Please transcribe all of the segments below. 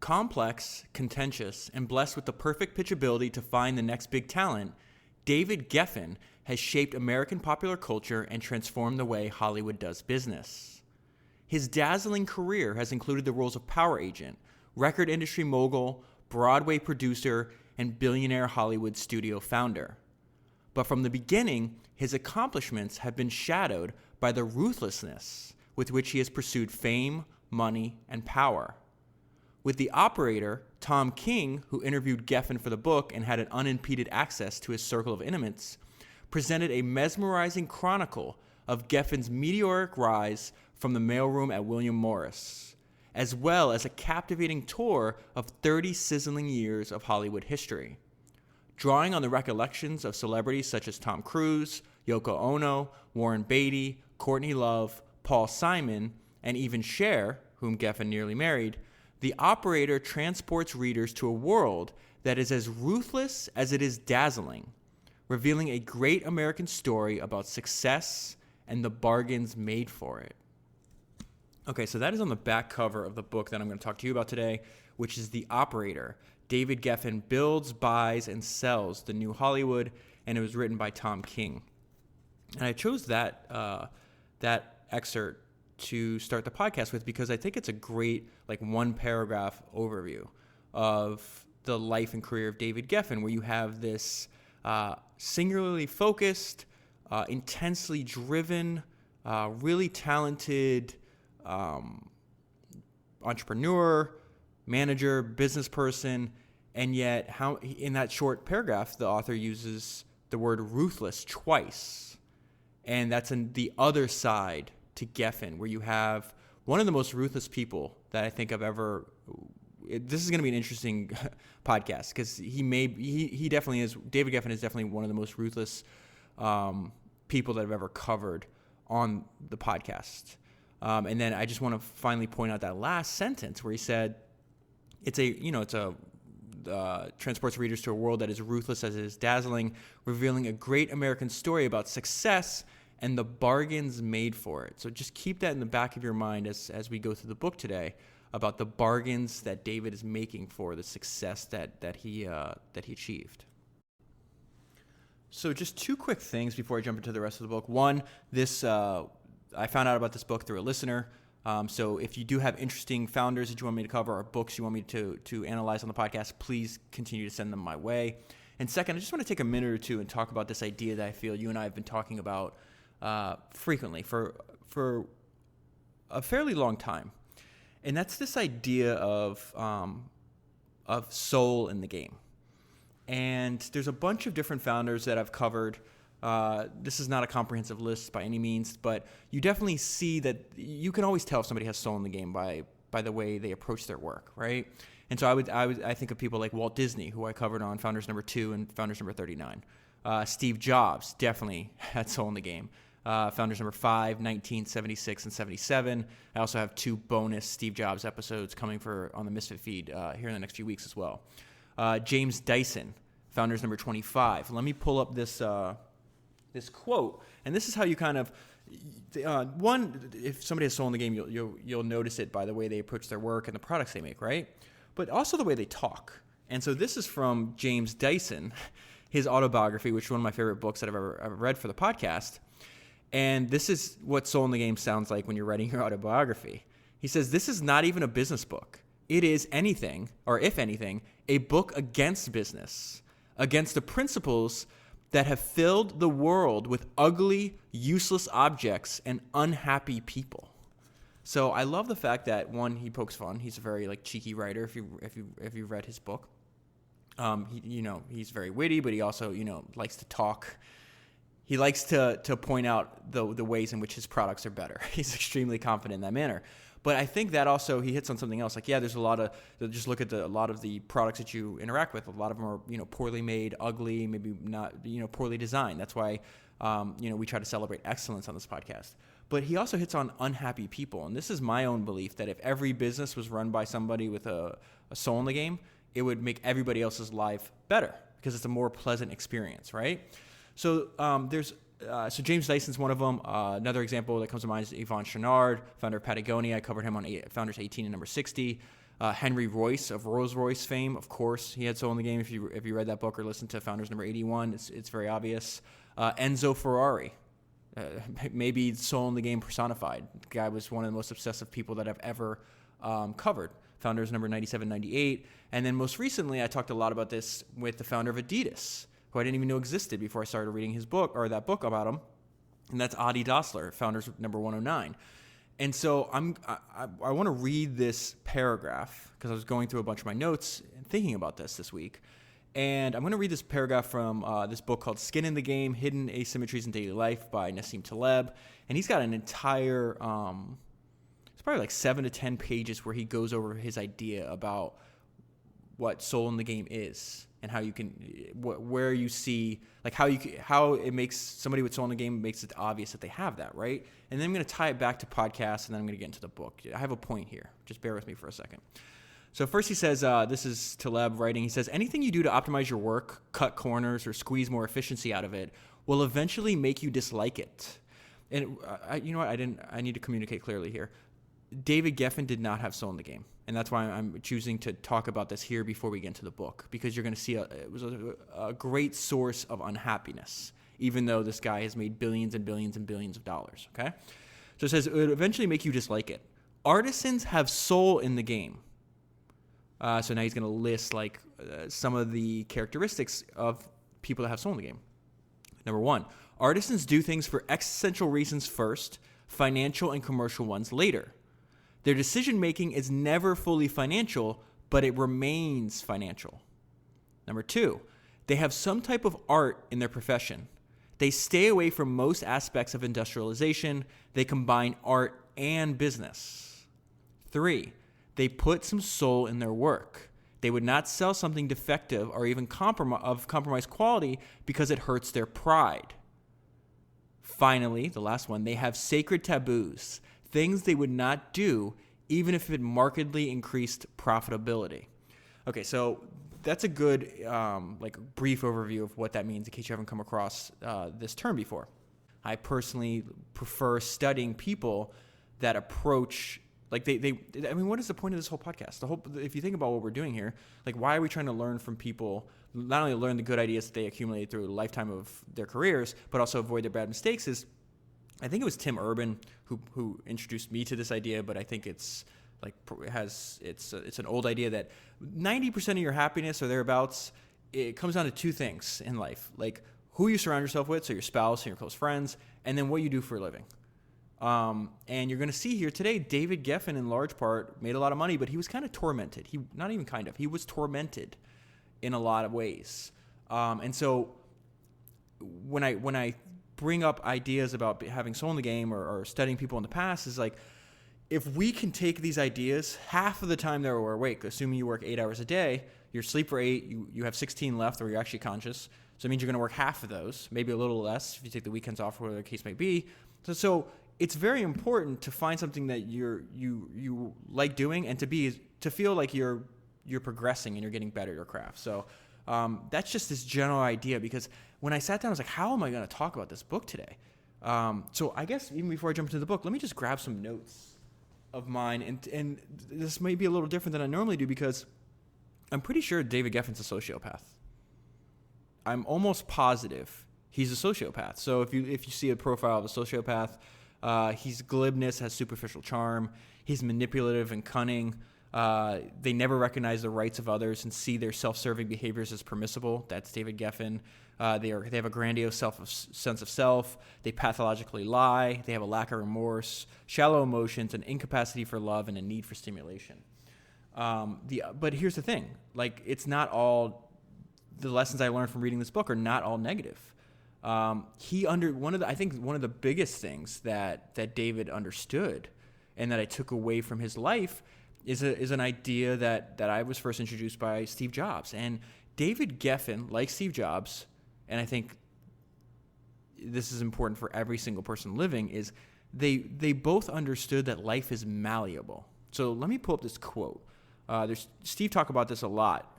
Complex, contentious, and blessed with the perfect pitchability to find the next big talent, David Geffen has shaped American popular culture and transformed the way Hollywood does business. His dazzling career has included the roles of power agent, record industry mogul, Broadway producer, and billionaire Hollywood studio founder. But from the beginning, his accomplishments have been shadowed by the ruthlessness with which he has pursued fame, money, and power. With the operator, Tom King, who interviewed Geffen for the book and had an unimpeded access to his circle of intimates, presented a mesmerizing chronicle of Geffen's meteoric rise from the mailroom at William Morris, as well as a captivating tour of 30 sizzling years of Hollywood history. Drawing on the recollections of celebrities such as Tom Cruise, Yoko Ono, Warren Beatty, Courtney Love, Paul Simon, and even Cher, whom Geffen nearly married, the operator transports readers to a world that is as ruthless as it is dazzling, revealing a great American story about success and the bargains made for it. Okay, so that is on the back cover of the book that I'm going to talk to you about today, which is The Operator. David Geffen builds, buys, and sells the new Hollywood, and it was written by Tom King. And I chose that excerpt to start the podcast with because I think it's a great, one paragraph overview of the life and career of David Geffen, where you have this singularly focused, intensely driven, really talented entrepreneur, manager, business person, and yet how in that short paragraph the author uses the word ruthless twice, and that's in the other side to Geffen, where you have one of the most ruthless people that I think I've ever. This is going to be an interesting podcast because he definitely is. David Geffen is definitely one of the most ruthless people that I've ever covered on the podcast. And then I just want to finally point out that last sentence where he said, transports readers to a world that is ruthless as it is dazzling, revealing a great American story about success and the bargains made for it. So just keep that in the back of your mind as we go through the book today about the bargains that David is making for the success that he achieved. So just two quick things before I jump into the rest of the book. One, I found out about this book through a listener. So if you do have interesting founders that you want me to cover or books you want me to analyze on the podcast, please continue to send them my way. And second, I just want to take a minute or two and talk about this idea that I feel you and I have been talking about frequently for a fairly long time, and that's this idea of soul in the game. And there's a bunch of different founders that I've covered. This is not a comprehensive list by any means, but you definitely see that you can always tell if somebody has soul in the game by the way they approach their work, right? And so I think of people like Walt Disney, who I covered on Founders number 2 and Founders number 39. Steve Jobs definitely had soul in the game. Founders number 5, 19, 76, and 77. I also have 2 bonus Steve Jobs episodes coming on the Misfit feed here in the next few weeks as well. James Dyson, Founders number 25. Let me pull up this quote, and this is how you kind of one. If somebody has soul in the game, you'll notice it by the way they approach their work and the products they make, right? But also the way they talk. And so this is from James Dyson, his autobiography, which is one of my favorite books that I've ever read for the podcast. And this is what soul in the game sounds like when you're writing your autobiography. He says, "This is not even a business book. It is anything, or if anything, a book against business, against the principles that have filled the world with ugly, useless objects and unhappy people." So I love the fact that, one, he pokes fun. He's a very cheeky writer. If you read his book, he's very witty, but he also likes to talk. He likes to point out the ways in which his products are better. He's extremely confident in that manner. But I think that also he hits on something else. There's a lot of just look at a lot of the products that you interact with. A lot of them are poorly made, ugly, maybe not poorly designed. That's why we try to celebrate excellence on this podcast. But he also hits on unhappy people, and this is my own belief that if every business was run by somebody with a soul in the game, it would make everybody else's life better because it's a more pleasant experience, right? So so James Dyson's one of them. Another example that comes to mind is Yvon Chouinard, founder of Patagonia. I covered him on Founders 18 and number 60. Henry Royce of Rolls-Royce fame, of course, he had soul in the game. If you read that book or listened to Founders number 81, it's very obvious. Enzo Ferrari, maybe soul in the game personified. The guy was one of the most obsessive people that I've ever covered. Founders number 97, 98. And then most recently, I talked a lot about this with the founder of Adidas, who I didn't even know existed before I started reading his book, or that book about him. And that's Adi Dassler, Founders number 109. And so I want to read this paragraph because I was going through a bunch of my notes and thinking about this week. And I'm going to read this paragraph from this book called Skin in the Game, Hidden Asymmetries in Daily Life by Nassim Taleb. And he's got an entire, it's probably like 7 to 10 pages where he goes over his idea about what soul in the game is and how you can, where you see, like how it makes somebody with soul in the game makes it obvious that they have that, right? And then I'm going to tie it back to podcasts, and then I'm going to get into the book. I have a point here. Just bear with me for a second. So first he says, this is Taleb writing, he says, anything you do to optimize your work, cut corners, or squeeze more efficiency out of it will eventually make you dislike it. And you know what? I need to communicate clearly here. David Geffen did not have soul in the game. And that's why I'm choosing to talk about this here before we get into the book, because you're going to see it was a great source of unhappiness, even though this guy has made billions and billions and billions of dollars, okay? So it says, it would eventually make you dislike it. Artisans have soul in the game. So now he's going to list like some of the characteristics of people that have soul in the game. Number 1, artisans do things for existential reasons first, financial and commercial ones later. Their decision-making is never fully financial, but it remains financial. Number 2, they have some type of art in their profession. They stay away from most aspects of industrialization. They combine art and business. 3, they put some soul in their work. They would not sell something defective or even of compromised quality because it hurts their pride. Finally, the last one, they have sacred taboos. Things they would not do even if it markedly increased profitability. Okay, so that's a good brief overview of what that means in case you haven't come across this term before. I personally prefer studying people that approach what is the point of this whole podcast? If you think about what we're doing here, like why are we trying to learn from people, not only learn the good ideas that they accumulated through a lifetime of their careers, but also avoid their bad mistakes is, I think it was Tim Urban who introduced me to this idea, but I think it's an old idea that 90% of your happiness or thereabouts, it comes down to 2 things in life, like who you surround yourself with, so your spouse and your close friends, and then what you do for a living. And you're going to see here today, David Geffen in large part made a lot of money, but he was kind of tormented. He was tormented in a lot of ways. And so when I bring up ideas about having soul in the game or studying people in the past is like, if we can take these ideas, half of the time that we're awake, assuming you work 8 hours a day, you sleep for 8, you have 16 left or you're actually conscious. So it means you're going to work half of those, maybe a little less if you take the weekends off, whatever the case may be. So it's very important to find something that you like doing and to feel like you're progressing and you're getting better at your craft. So that's just this general idea, because when I sat down, I was like, how am I going to talk about this book today? So I guess even before I jump into the book, let me just grab some notes of mine. And this may be a little different than I normally do, because I'm pretty sure David Geffen's a sociopath. I'm almost positive he's a sociopath. So if you see a profile of a sociopath, he's glibness, has superficial charm. He's manipulative and cunning. They never recognize the rights of others and see their self-serving behaviors as permissible. That's David Geffen. They have a grandiose sense of self. They pathologically lie. They have a lack of remorse, shallow emotions, an incapacity for love, and a need for stimulation. But here's the thing: like, it's not all. The lessons I learned from reading this book are not all negative. One of the biggest things that David understood, and that I took away from his life, is an idea that I was first introduced by Steve Jobs. And David Geffen, like Steve Jobs, and I think this is important for every single person living, is they both understood that life is malleable. So let me pull up this quote. Steve talked about this a lot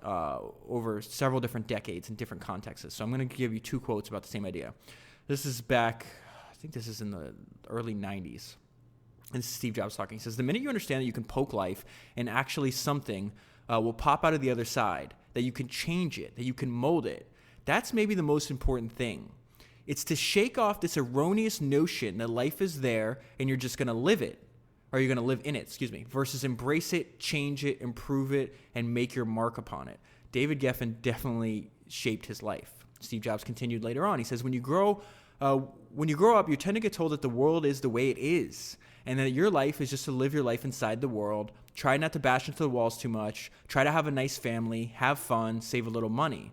over several different decades in different contexts. So I'm going to give you 2 quotes about the same idea. This is back, I think this is in the early 90s. And this is Steve Jobs talking. He says, the minute you understand that you can poke life and actually something will pop out of the other side, that you can change it, that you can mold it, that's maybe the most important thing. It's to shake off this erroneous notion that life is there and you're just going to live it, or you're going to live in it, versus embrace it, change it, improve it, and make your mark upon it. David Geffen definitely shaped his life. Steve Jobs continued later on. He says, when you grow up, you tend to get told that the world is the way it is, and that your life is just to live your life inside the world, try not to bash into the walls too much, try to have a nice family, have fun, save a little money.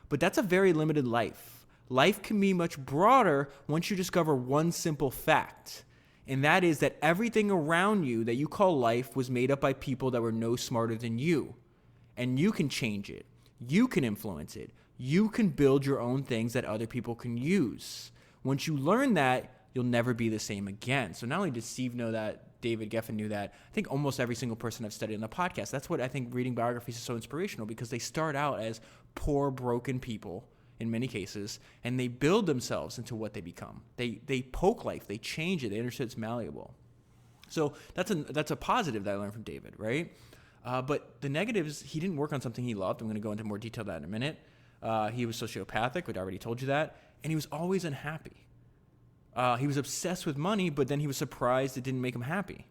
But that's a very limited life. Life can be much broader once you discover one simple fact, and that is that everything around you that you call life was made up by people that were no smarter than you. And you can change it. You can influence it. You can build your own things that other people can use. Once you learn that, you'll never be the same again. So not only did Steve know that, David Geffen knew that. I think almost every single person I've studied on the podcast, that's what I think reading biographies is so inspirational, because they start out as poor, broken people in many cases, and they build themselves into what they become. They poke life, they change it, they understand it's malleable. So that's a positive that I learned from David, right? But the negatives, he didn't work on something he loved. I'm going to go into more detail that in a minute. He was sociopathic, we'd already told you that, and he was always unhappy. He was obsessed with money, but then he was surprised it didn't make him happy.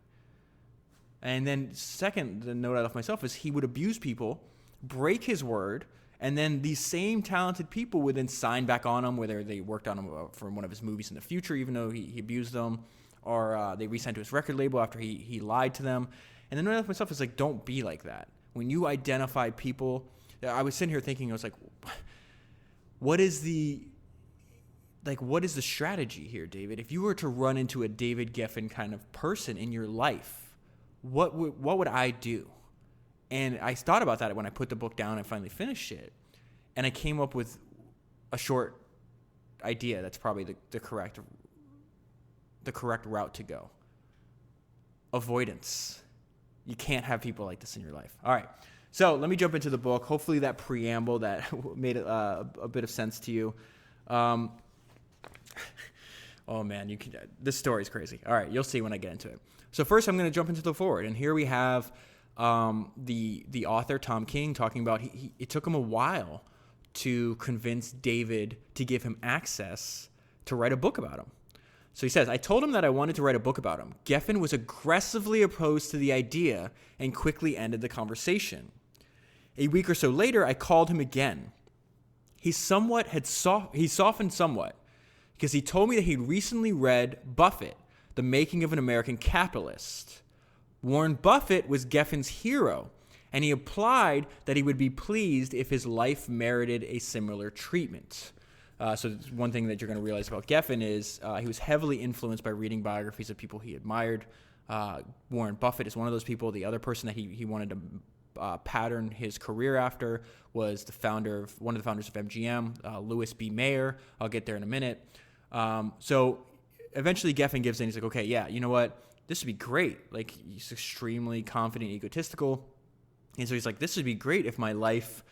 And then second, the note I left myself is he would abuse people, break his word, and then these same talented people would then sign back on him, whether they worked on him for one of his movies in the future, even though he abused them, or they re-signed to his record label after he lied to them. And then the note I left myself is like, don't be like that. When you identify people, I was sitting here thinking, I was like, what is the strategy here, David? If you were to run into a David Geffen kind of person in your life, what would I do? And I thought about that when I put the book down and finally finished it. And I came up with a short idea that's probably the correct route to go. Avoidance. You can't have people like this in your life. All right. So let me jump into the book. Hopefully that preamble that made a bit of sense to you. Oh man, this story is crazy. All right, you'll see when I get into it. So first, I'm going to jump into the forward, and here we have the author Tom King talking about it took him a while to convince David to give him access to write a book about him. So he says, I told him that I wanted to write a book about him. Geffen was aggressively opposed to the idea and quickly ended the conversation. A week or so later, I called him again. He softened somewhat, because he told me that he'd recently read Buffett, The Making of an American Capitalist. Warren Buffett was Geffen's hero, and he implied that he would be pleased if his life merited a similar treatment. So one thing that you're going to realize about Geffen is he was heavily influenced by reading biographies of people he admired. Warren Buffett is one of those people. The other person that he wanted to pattern his career after was one of the founders of MGM, Louis B. Mayer. I'll get there in a minute. So eventually Geffen gives in. He's like, okay, yeah, you know what? This would be great. Like, he's extremely confident, egotistical. And so he's like, this would be great if my life,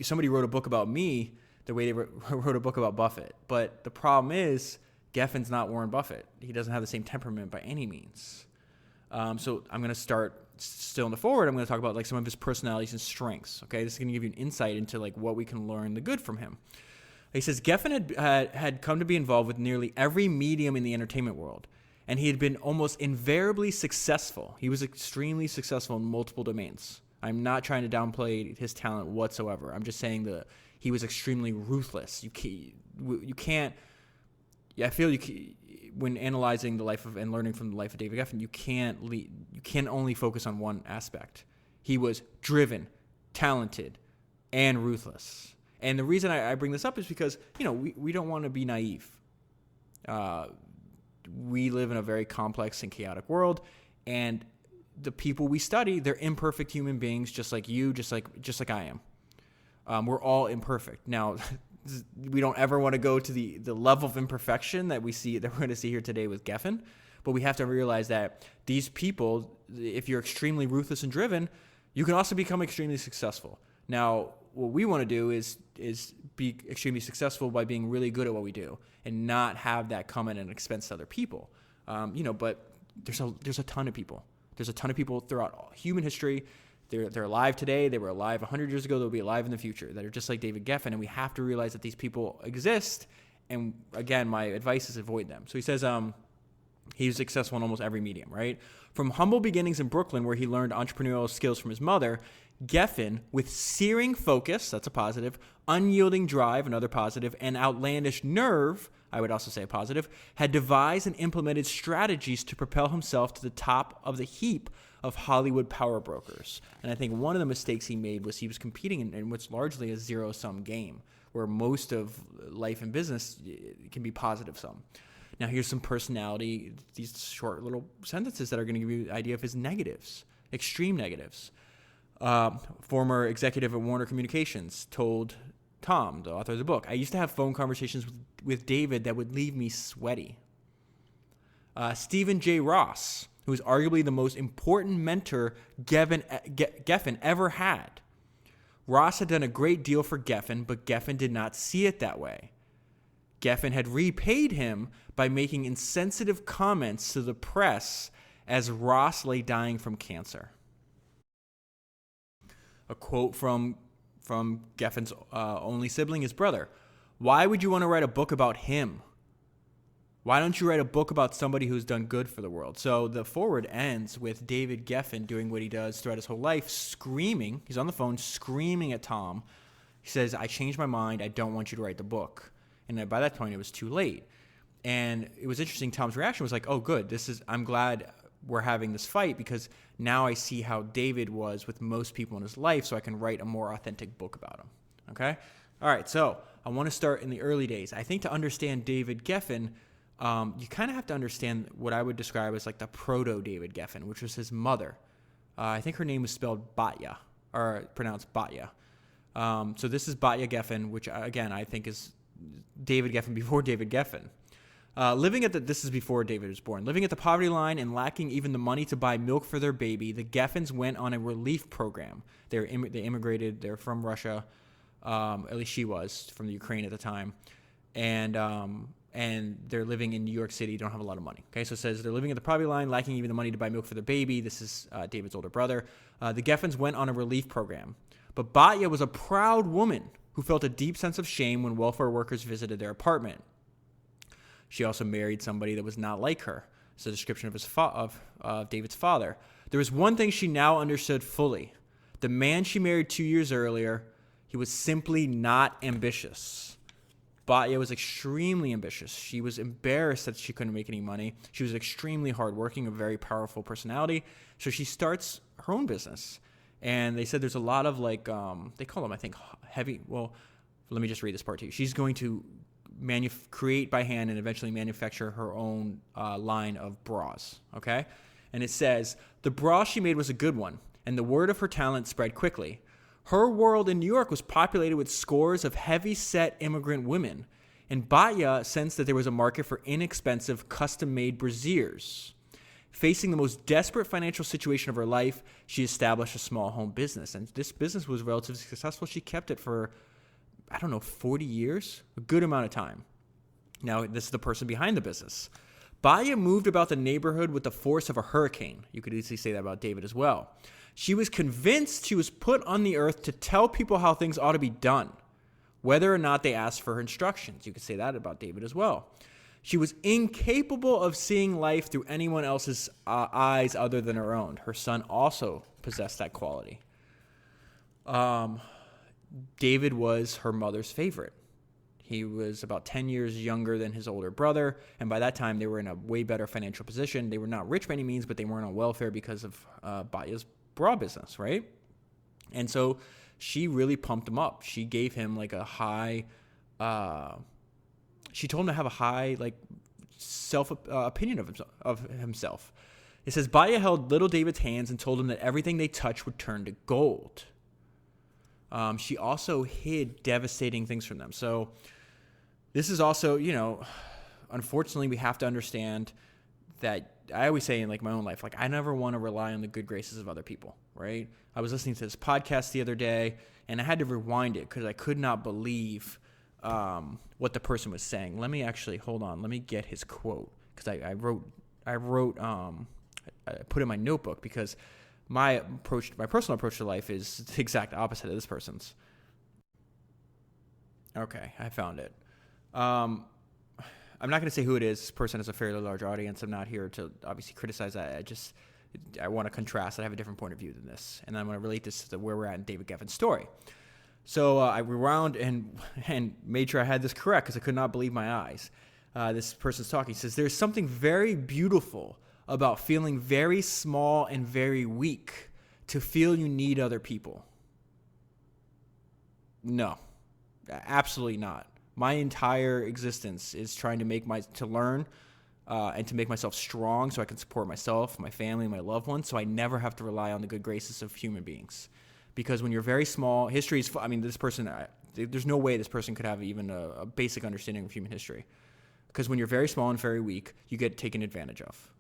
somebody wrote a book about me the way they wrote a book about Buffett. But the problem is Geffen's not Warren Buffett. He doesn't have the same temperament by any means. So I'm going to start still in the forward. I'm going to talk about like some of his personalities and strengths. Okay, this is going to give you an insight into like what we can learn the good from him. He says Geffen had come to be involved with nearly every medium in the entertainment world, and he had been almost invariably successful. He was extremely successful in multiple domains. I'm not trying to downplay his talent whatsoever. I'm just saying that he was extremely ruthless. You can't. I feel when analyzing the life of and learning from the life of David Geffen, you can only focus on one aspect. He was driven, talented, and ruthless. And the reason I bring this up is because we don't want to be naive. We live in a very complex and chaotic world, and the people we study, they're imperfect human beings, just like you, just like I am. We're all imperfect. Now, we don't ever want to go to the level of imperfection that we're going to see here today with Geffen, but we have to realize that these people, if you're extremely ruthless and driven, you can also become extremely successful. Now, what we want to do is be extremely successful by being really good at what we do and not have that come at an expense to other people. But there's a ton of people. There's a ton of people throughout all human history. They're alive today. They were alive 100 years ago. They'll be alive in the future that are just like David Geffen. And we have to realize that these people exist. And again, my advice is avoid them. So he says he was successful in almost every medium, right? From humble beginnings in Brooklyn, where he learned entrepreneurial skills from his mother, Geffen, with searing focus, that's a positive, unyielding drive, another positive, and outlandish nerve, I would also say a positive, had devised and implemented strategies to propel himself to the top of the heap of Hollywood power brokers. And I think one of the mistakes he made was he was competing in what's largely a zero-sum game, where most of life and business can be positive-sum. Now, here's some personality, these short little sentences that are going to give you the idea of his negatives, extreme negatives. Former executive at Warner Communications told Tom, the author of the book, I used to have phone conversations with David that would leave me sweaty. Stephen J. Ross, who is arguably the most important mentor Geffen ever had. Ross had done a great deal for Geffen, but Geffen did not see it that way. Geffen had repaid him by making insensitive comments to the press as Ross lay dying from cancer. A quote from Geffen's only sibling, his brother. Why would you want to write a book about him? Why don't you write a book about somebody who's done good for the world? So the foreword ends with David Geffen doing what he does throughout his whole life, screaming. He's on the phone screaming at Tom. He says, I changed my mind. I don't want you to write the book. And by that point, it was too late. And it was interesting. Tom's reaction was like, oh, good. I'm glad we're having this fight because now I see how David was with most people in his life, so I can write a more authentic book about him. Okay? All right, so I want to start in the early days. I think to understand David Geffen, you kind of have to understand what I would describe as like the proto-David Geffen, which was his mother. I think her name was spelled Batya, or pronounced Batya. So this is Batya Geffen, which, again, I think is David Geffen before David Geffen. This is before David was born. Living at the poverty line and lacking even the money to buy milk for their baby, the Geffens went on a relief program. They immigrated. They're from Russia. At least she was from the Ukraine at the time. And they're living in New York City, don't have a lot of money. Okay, so it says they're living at the poverty line, lacking even the money to buy milk for their baby. This is David's older brother. The Geffens went on a relief program. But Batya was a proud woman who felt a deep sense of shame when welfare workers visited their apartment. She also married somebody that was not like her. It's a description of David's father. There was one thing she now understood fully. The man she married 2 years earlier, he was simply not ambitious. Batya was extremely ambitious. She was embarrassed that she couldn't make any money. She was extremely hardworking, a very powerful personality. So she starts her own business. And they said there's a lot of they call them, I think, heavy. Well, let me just read this part to you. She's going to create by hand and eventually manufacture her own line of bras, okay? And it says, the bra she made was a good one, and the word of her talent spread quickly. Her world in New York was populated with scores of heavy-set immigrant women, and Batya sensed that there was a market for inexpensive, custom-made brasiers. Facing the most desperate financial situation of her life, she established a small home business, and this business was relatively successful. She kept it for 40 years, a good amount of time. Now, this is the person behind the business. Batya moved about the neighborhood with the force of a hurricane. You could easily say that about David as well. She was convinced she was put on the earth to tell people how things ought to be done, whether or not they asked for her instructions. You could say that about David as well. She was incapable of seeing life through anyone else's eyes other than her own. Her son also possessed that quality. David was her mother's favorite. He was about 10 years younger than his older brother, and by that time, they were in a way better financial position. They were not rich by any means, but they weren't on welfare because of Batya's bra business, right? And so she really pumped him up. She gave him like a high, she told him to have a high opinion of himself. It says, Batya held little David's hands and told him that everything they touched would turn to gold. She also hid devastating things from them. So this is also, unfortunately, we have to understand that I always say in my own life, I never want to rely on the good graces of other people, right? I was listening to this podcast the other day, and I had to rewind it because I could not believe what the person was saying. Let me actually, hold on. Let me get his quote because I wrote wrote, I put in my notebook because my personal approach to life is the exact opposite of this person's. Okay, I found it. I'm not going to say who it is. This person has a fairly large audience. I'm not here to obviously criticize that. I want to contrast. I have a different point of view than this, and I'm going to relate this to where we're at in David Geffen's story. So I rewound and made sure I had this correct because I could not believe my eyes. This person's talking. He says, there's something very beautiful about feeling very small and very weak to feel you need other people. No, absolutely not. My entire existence is trying to learn and to make myself strong so I can support myself, my family, my loved ones, so I never have to rely on the good graces of human beings. Because when you're very small, history is, this person, there's no way this person could have even a basic understanding of human history. Because when you're very small and very weak, you get taken advantage of.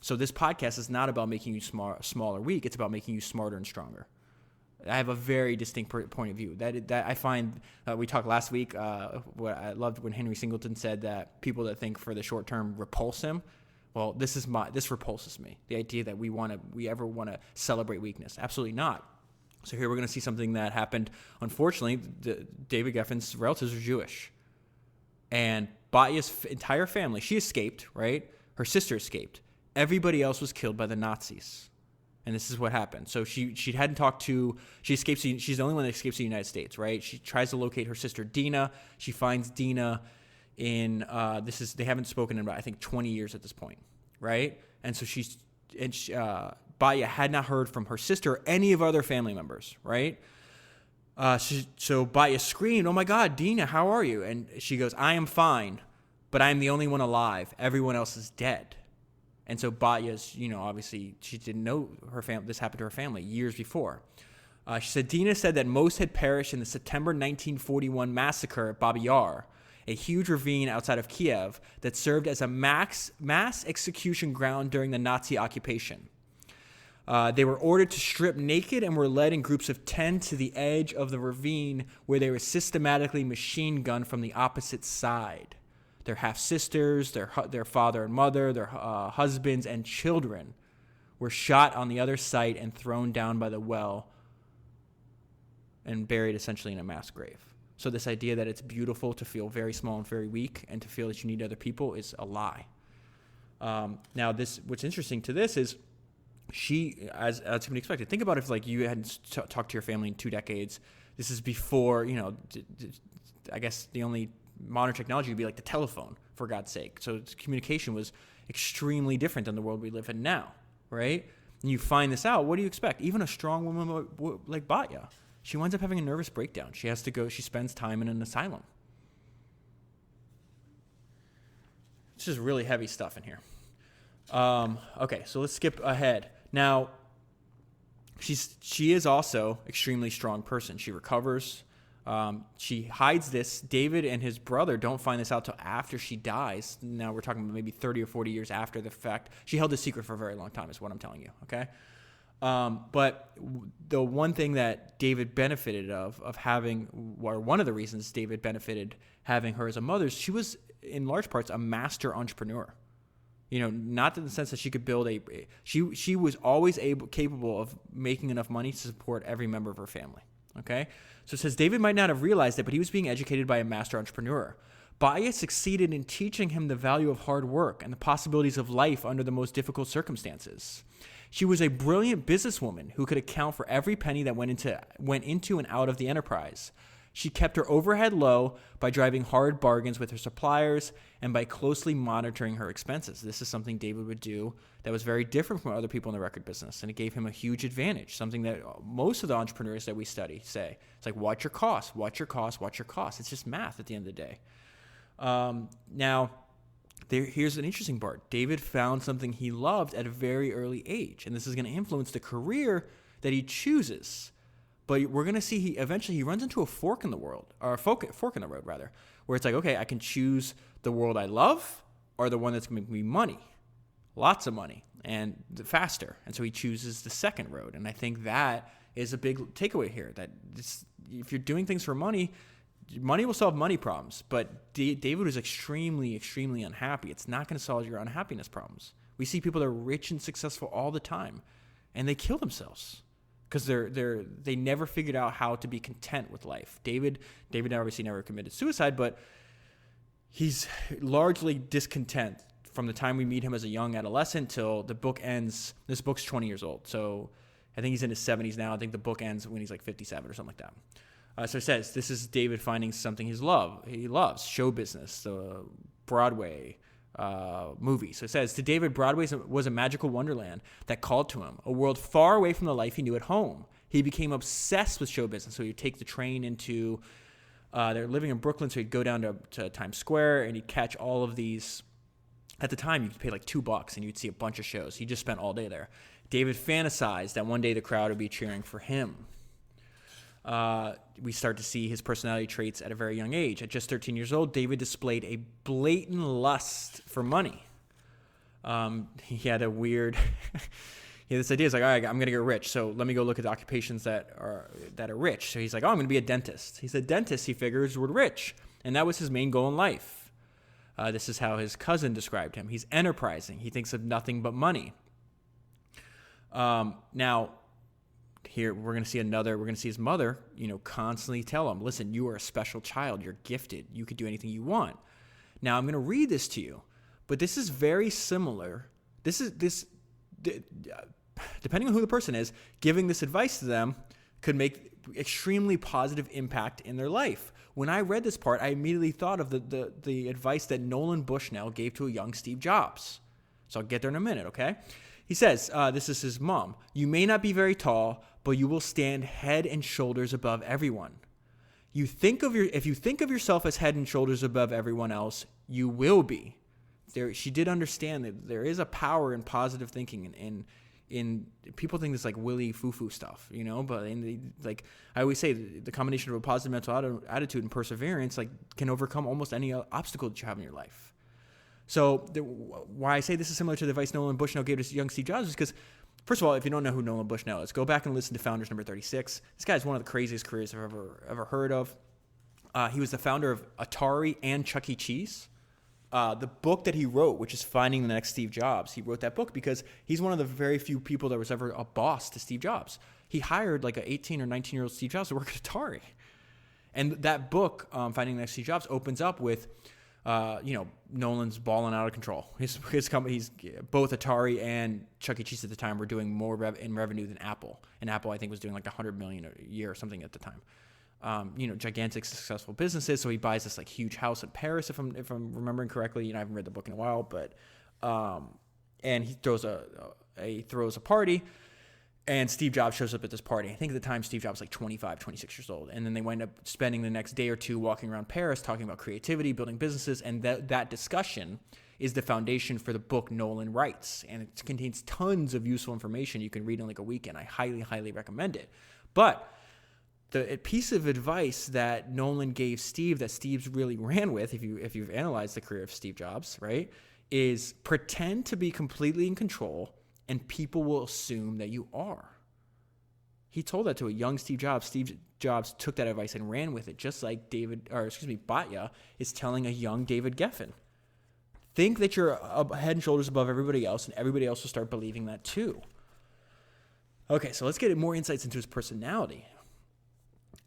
So this podcast is not about making you small or weak. It's about making you smarter and stronger. I have a very distinct point of view. That I find, we talked last week, what I loved when Henry Singleton said that people that think for the short term repulse him. Well, this repulses me. The idea that we ever want to celebrate weakness. Absolutely not. So here we're going to see something that happened. Unfortunately, David Geffen's relatives are Jewish. And Batya's entire family, she escaped, right? Her sister escaped. Everybody else was killed by the Nazis. And this is what happened. So she escapes. She's the only one that escapes the United States, right? She tries to locate her sister Dina. She finds Dina in, they haven't spoken in about, I think, 20 years at this point, right? And so Batya had not heard from her sister or any of other family members, right? So Batya screamed, "Oh my God, Dina, how are you?" And she goes, "I am fine, but I am the only one alive. Everyone else is dead." And so Batya's, obviously she didn't know this happened to her family years before. She said, Dina said that most had perished in the September 1941 massacre at Babi Yar, a huge ravine outside of Kiev that served as a mass execution ground during the Nazi occupation. They were ordered to strip naked and were led in groups of 10 to the edge of the ravine where they were systematically machine gunned from the opposite side. Their half-sisters, their father and mother, their husbands and children were shot on the other side and thrown down by the well and buried essentially in a mass grave. So this idea that it's beautiful to feel very small and very weak and to feel that you need other people is a lie. Now, what's interesting to this is she, as you can expect, think about if you hadn't talked to your family in 2 decades. This is before, I guess the only modern technology would be like the telephone, for God's sake. So communication was extremely different than the world we live in now, right? And you find this out, what do you expect? Even a strong woman like Batya, she winds up having a nervous breakdown. She spends time in an asylum. It's just really heavy stuff in here. Okay, so let's skip ahead. Now, she is also extremely strong person. She recovers. She hides this. David and his brother don't find this out till after she dies. Now we're talking about maybe 30 or 40 years after the fact. She held this secret for a very long time is what I'm telling you, okay? But the one thing that David benefited of having, or one of the reasons David benefited having her as a mother, she was in large parts a master entrepreneur. Not in the sense that she could build she was always capable of making enough money to support every member of her family. Okay? So it says, David might not have realized it, but he was being educated by a master entrepreneur. Batya succeeded in teaching him the value of hard work and the possibilities of life under the most difficult circumstances. She was a brilliant businesswoman who could account for every penny that went into and out of the enterprise. She kept her overhead low by driving hard bargains with her suppliers and by closely monitoring her expenses. This is something David would do that was very different from other people in the record business, and it gave him a huge advantage, something that most of the entrepreneurs that we study say. It's like, watch your costs, watch your costs, watch your costs. It's just math at the end of the day. Now, here's an interesting part. David found something he loved at a very early age, and this is going to influence the career that he chooses. But we're going to see he eventually runs into a fork in the world, or a fork in the road, rather, where it's like, okay, I can choose the world I love or the one that's going to make me money, lots of money, and faster. And so he chooses the second road. And I think that is a big takeaway here, that if you're doing things for money, money will solve money problems. But David was extremely, extremely unhappy. It's not going to solve your unhappiness problems. We see people that are rich and successful all the time, and they kill themselves because they never figured out how to be content with life. David obviously never committed suicide, but he's largely discontent from the time we meet him as a young adolescent till the book ends. This book's 20 years old, so I think he's in his 70s now. I think the book ends when he's like 57 or something like that. So it says, this is David finding something he loves, show business, Broadway, movies. So it says, to David, Broadway was a magical wonderland that called to him, a world far away from the life he knew at home. He became obsessed with show business. So he'd take the train into, they're living in Brooklyn, so he'd go down to Times Square and he'd catch all of these. At the time, you could pay like $2 and you'd see a bunch of shows. He just spent all day there. David fantasized that one day the crowd would be cheering for him. We start to see his personality traits at a very young age. At just 13 years old, David displayed a blatant lust for money. He had a weird, he had this idea. He's like, all right, I'm going to get rich. So let me go look at the occupations that are rich. So he's like, oh, I'm going to be a dentist. He's a dentist. He figures we're rich. And that was his main goal in life. This is how his cousin described him. He's enterprising. He thinks of nothing but money. Now, here we're going to see his mother, constantly tell him, listen, you are a special child. You're gifted. You could do anything you want. Now, I'm going to read this to you, but this is very similar. Depending on who the person is, giving this advice to them could make extremely positive impact in their life. When I read this part, I immediately thought of the advice that Nolan Bushnell gave to a young Steve Jobs. So I'll get there in a minute, okay? He says, this is his mom, you may not be very tall, but you will stand head and shoulders above everyone. If you think of yourself as head and shoulders above everyone else, you will be. She did understand that there is a power in positive thinking in people think this like willy foo-foo stuff, but I always say the combination of a positive mental attitude and perseverance can overcome almost any obstacle that you have in your life. So why I say this is similar to the advice Nolan Bushnell gave to young Steve Jobs is because, first of all, if you don't know who Nolan Bushnell is, go back and listen to Founders number 36. This guy's one of the craziest careers I've ever heard of. He was the founder of Atari and Chuck E. Cheese. The book that he wrote, which is Finding the Next Steve Jobs, he wrote that book because he's one of the very few people that was ever a boss to Steve Jobs. He hired like an 18 or 19-year-old Steve Jobs to work at Atari. And that book, Finding the Next Steve Jobs, opens up with, Nolan's balling out of control. His companies, both Atari and Chuck E. Cheese at the time, were doing more in revenue than Apple. And Apple, I think, was doing like $100 million a year or something at the time. Gigantic successful businesses. So he buys this like huge house in Paris, if I'm remembering correctly. I haven't read the book in a while, but and he throws a party, and Steve Jobs shows up at this party. I think at the time Steve Jobs was like 25, 26 years old, and then they wind up spending the next day or two walking around Paris talking about creativity, building businesses, and that discussion is the foundation for the book Nolan writes, and it contains tons of useful information you can read in like a weekend. I highly, highly recommend it. But the piece of advice that Nolan gave Steve that Steve's really ran with, if you've analyzed the career of Steve Jobs, right, is pretend to be completely in control and people will assume that you are. He told that to a young Steve Jobs. Steve Jobs took that advice and ran with it, just like Batya is telling a young David Geffen. Think that you're head and shoulders above everybody else, and everybody else will start believing that too. Okay, so let's get more insights into his personality.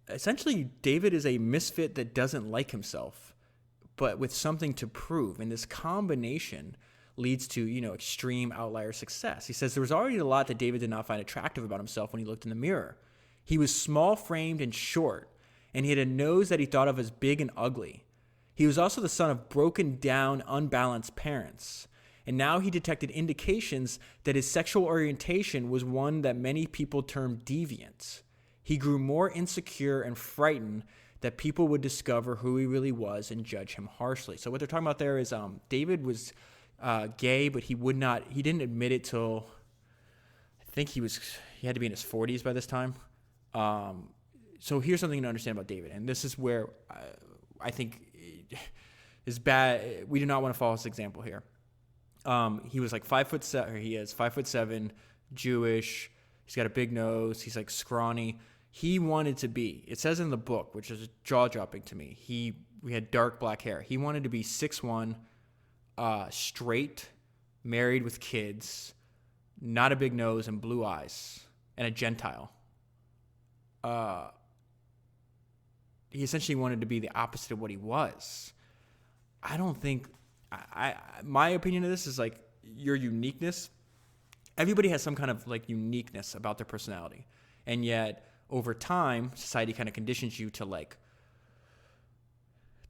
Essentially, David is a misfit that doesn't like himself, but with something to prove. And this combination leads to, extreme outlier success. He says there was already a lot that David did not find attractive about himself when he looked in the mirror. He was small-framed and short, and he had a nose that he thought of as big and ugly. He was also the son of broken-down, unbalanced parents. And now he detected indications that his sexual orientation was one that many people term deviant. He grew more insecure and frightened that people would discover who he really was and judge him harshly. So what they're talking about there is David was gay, but he didn't admit it till, I think he had to be in his 40s by this time. So here's something to understand about David, and this is where I think is bad. We do not want to follow his example here. He was like 5'7", he is 5'7", Jewish. He's got a big nose. He's like scrawny. He wanted to be, it says in the book, which is jaw-dropping to me, we had dark black hair. He wanted to be 6'1", straight, married with kids, not a big nose and blue eyes, and a Gentile. He essentially wanted to be the opposite of what he was. I don't think, my opinion of this is like your uniqueness. Everybody has some kind of like uniqueness about their personality. And yet over time, society kind of conditions you to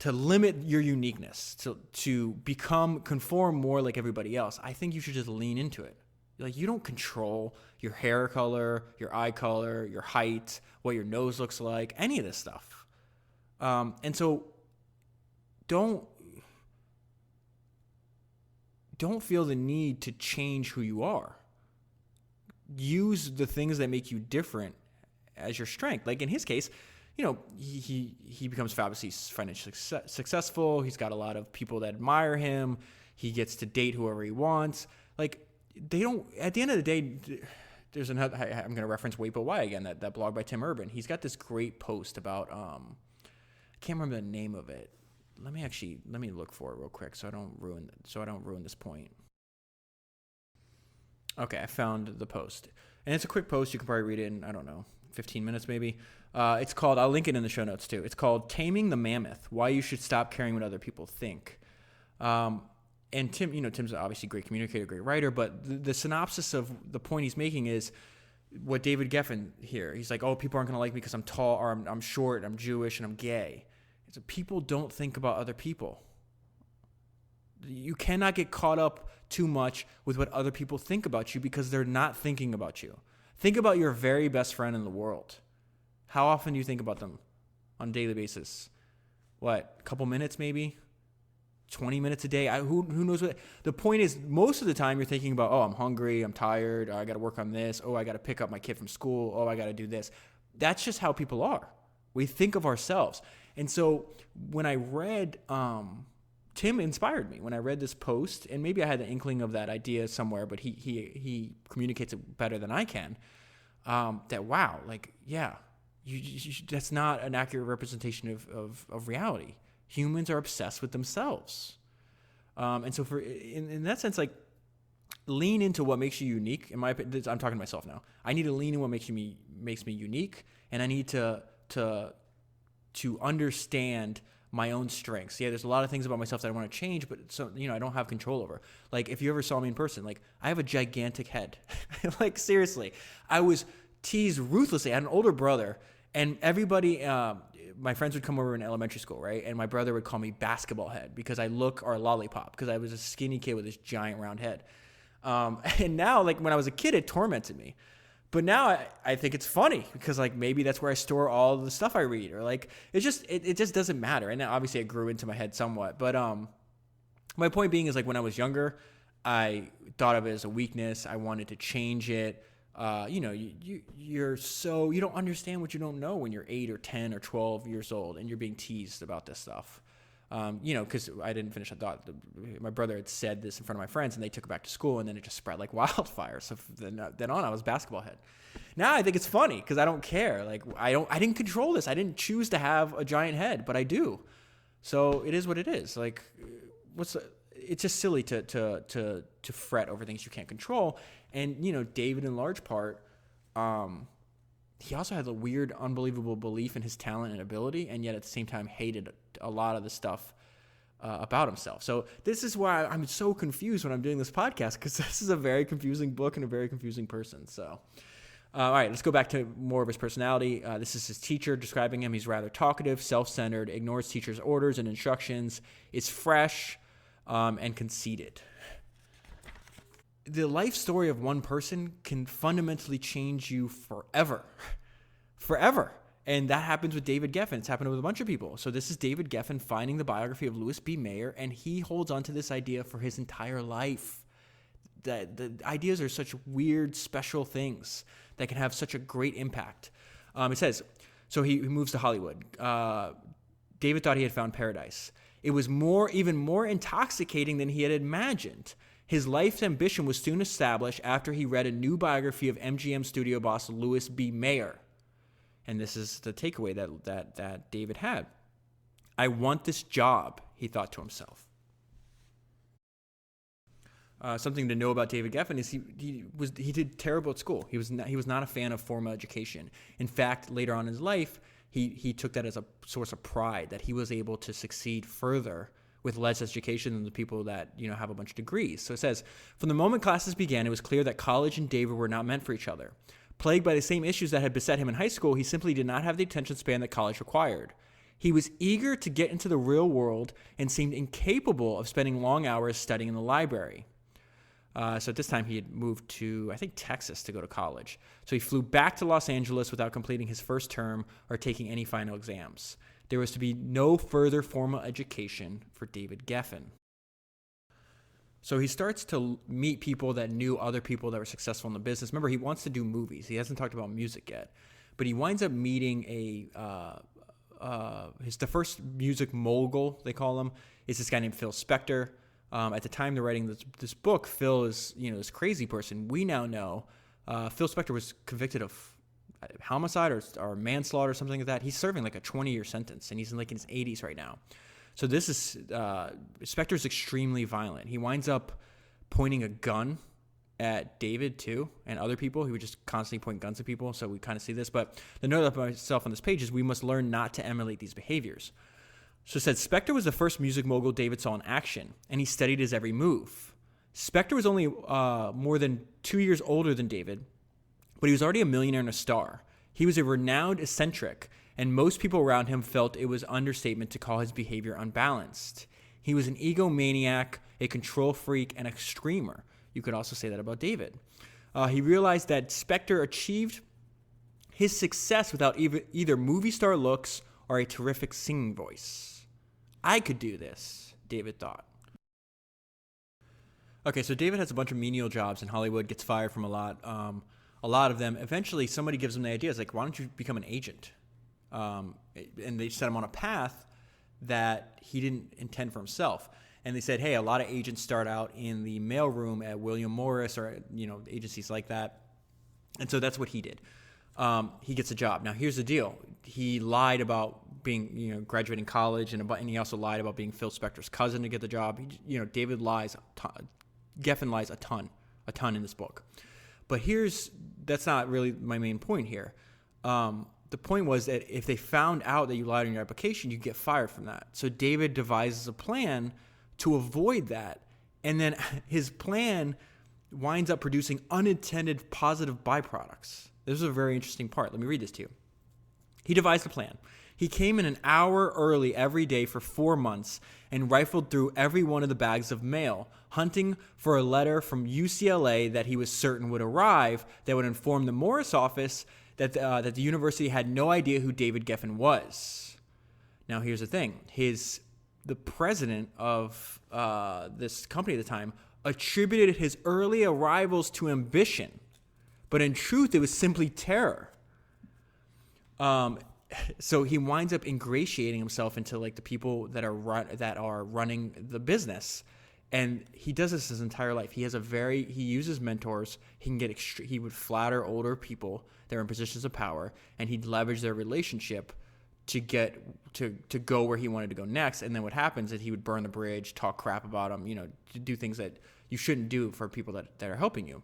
limit your uniqueness, to conform more like everybody else. I think you should just lean into it. Like, you don't control your hair color, your eye color, your height, what your nose looks like, any of this stuff. And so don't feel the need to change who you are. Use the things that make you different as your strength. Like in his case, he becomes fabulous. He's financially successful. He's got a lot of people that admire him. He gets to date whoever he wants. Like, they don't, at the end of the day, there's another, I'm going to reference Wait But Why again, that blog by Tim Urban. He's got this great post about, I can't remember the name of it. Let me look for it real quick so I don't ruin this point. Okay, I found the post. And it's a quick post. You can probably read it in, 15 minutes maybe. It's called, I'll link it in the show notes too. It's called Taming the Mammoth, Why You Should Stop Caring What Other People Think. And Tim, Tim's obviously a great communicator, great writer, but the synopsis of the point he's making is what David Geffen here. He's like, oh, people aren't going to like me because I'm tall, or I'm short, I'm Jewish, and I'm gay. So people don't think about other people. You cannot get caught up too much with what other people think about you because they're not thinking about you. Think about your very best friend in the world. How often do you think about them on a daily basis? What, a couple minutes maybe? 20 minutes a day? Who knows what? The point is, most of the time you're thinking about, oh, I'm hungry, I'm tired, I got to work on this, oh, I got to pick up my kid from school, oh, I got to do this. That's just how people are. We think of ourselves. And so when I read, Tim inspired me when I read this post, and maybe I had the inkling of that idea somewhere, but he communicates it better than I can. That, wow, like, yeah, that's not an accurate representation of reality. Humans are obsessed with themselves. And so in that sense, like, lean into what makes you unique. In my opinion, I'm talking to myself now. I need to lean in what makes me unique, and I need to understand my own strengths. Yeah, there's a lot of things about myself that I want to change, but I don't have control over. Like, if you ever saw me in person, like, I have a gigantic head. Like, seriously, I was teased ruthlessly. I had an older brother, and everybody, my friends would come over in elementary school, right? And my brother would call me basketball head because or lollipop, because I was a skinny kid with this giant round head. And now, like, when I was a kid, it tormented me. But now I think it's funny because, like, maybe that's where I store all the stuff I read, or like, it just doesn't matter. And obviously it grew into my head somewhat. But my point being is, like, when I was younger, I thought of it as a weakness. I wanted to change it. You don't understand what you don't know when you're 8 or 10 or 12 years old and you're being teased about this stuff. Because I didn't finish a thought. My brother had said this in front of my friends, and they took it back to school, and then it just spread like wildfire. So then on, I was basketball head. Now I think it's funny because I don't care. Like, I didn't control this. I didn't choose to have a giant head, but I do. So it is what it is. Like, it's just silly to fret over things you can't control. And David, in large part, he also had a weird, unbelievable belief in his talent and ability, and yet at the same time hated a lot of the stuff about himself. So this is why I'm so confused when I'm doing this podcast, because this is a very confusing book and a very confusing person. So, all right, let's go back to more of his personality. This is his teacher describing him. He's rather talkative, self-centered, ignores teacher's orders and instructions, is fresh, and conceited. The life story of one person can fundamentally change you forever. Forever. And that happens with David Geffen. It's happened with a bunch of people. So this is David Geffen finding the biography of Louis B. Mayer, and he holds on to this idea for his entire life. The ideas are such weird, special things that can have such a great impact. It says, so he moves to Hollywood. David thought he had found paradise. It was even more intoxicating than he had imagined. His life's ambition was soon established after he read a new biography of MGM studio boss Louis B. Mayer. And this is the takeaway that David had. I want this job, he thought to himself. something to know about David Geffen is he did terrible at school. He was not a fan of formal education. In fact, later on in his life, he took that as a source of pride that he was able to succeed further with less education than the people that have a bunch of degrees. So it says, from the moment classes began, it was clear that college and David were not meant for each other. Plagued by the same issues that had beset him in high school, he simply did not have the attention span that college required. He was eager to get into the real world and seemed incapable of spending long hours studying in the library. So at this time, he had moved to, I think, Texas to go to college. So he flew back to Los Angeles without completing his first term or taking any final exams. There was to be no further formal education for David Geffen. So he starts to meet people that knew other people that were successful in the business. Remember, he wants to do movies. He hasn't talked about music yet. But he winds up meeting the first music mogul, they call him, is this guy named Phil Spector. At the time they're writing this book, Phil is this crazy person. We now know Phil Spector was convicted of homicide or manslaughter or something like that. He's serving like a 20-year sentence, and he's in his 80s right now. So this is Spector's extremely violent. He winds up pointing a gun at David too, and other people. He would just constantly point guns at people. So we kind of see this. But the note of myself on this page is we must learn not to emulate these behaviors. So it said, Spector was the first music mogul David saw in action, and he studied his every move. Spector was only more than 2 years older than David, but he was already a millionaire and a star. He was a renowned eccentric, and most people around him felt it was understatement to call his behavior unbalanced. He was an egomaniac, a control freak, and a screamer. You could also say that about David. He realized that Spector achieved his success without either movie star looks or a terrific singing voice. I could do this, David thought. Okay, so David has a bunch of menial jobs in Hollywood, gets fired from a lot of them. Eventually, somebody gives him the idea. It's like, why don't you become an agent? And they set him on a path that he didn't intend for himself. And they said, hey, a lot of agents start out in the mailroom at William Morris or agencies like that. And so that's what he did. He gets a job. Now, here's the deal. He lied about being, graduating college, and he also lied about being Phil Spector's cousin to get the job. David lies. Geffen lies a ton in this book. But that's not really my main point here. The point was that if they found out that you lied on your application, you get fired from that. So David devises a plan to avoid that. And then his plan winds up producing unintended positive byproducts. This is a very interesting part. Let me read this to you. He devised a plan. He came in an hour early every day for 4 months and rifled through every one of the bags of mail, hunting for a letter from UCLA that he was certain would arrive that would inform the Morris office that the university had no idea who David Geffen was. Now, here's the thing. The president of this company at the time attributed his early arrivals to ambition, but in truth, it was simply terror. So he winds up ingratiating himself into the people that are running the business, and he does this his entire life. He uses mentors. He would flatter older people that are in positions of power, and he'd leverage their relationship to get to go where he wanted to go next. And then what happens is he would burn the bridge, talk crap about him, to do things that you shouldn't do for people that are helping you.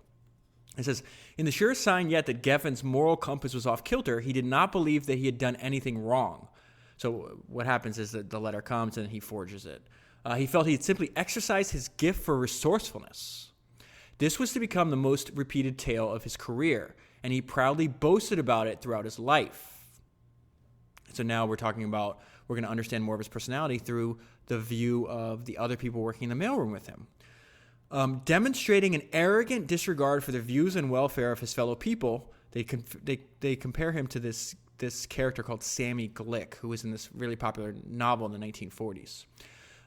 It says, in the surest sign yet that Geffen's moral compass was off kilter, he did not believe that he had done anything wrong. So what happens is that the letter comes and he forges it. He felt he had simply exercised his gift for resourcefulness. This was to become the most repeated tale of his career, and he proudly boasted about it throughout his life. So now we're going to understand more of his personality through the view of the other people working in the mailroom with him. Demonstrating an arrogant disregard for the views and welfare of his fellow people, they compare him to this character called Sammy Glick, who was in this really popular novel in the 1940s.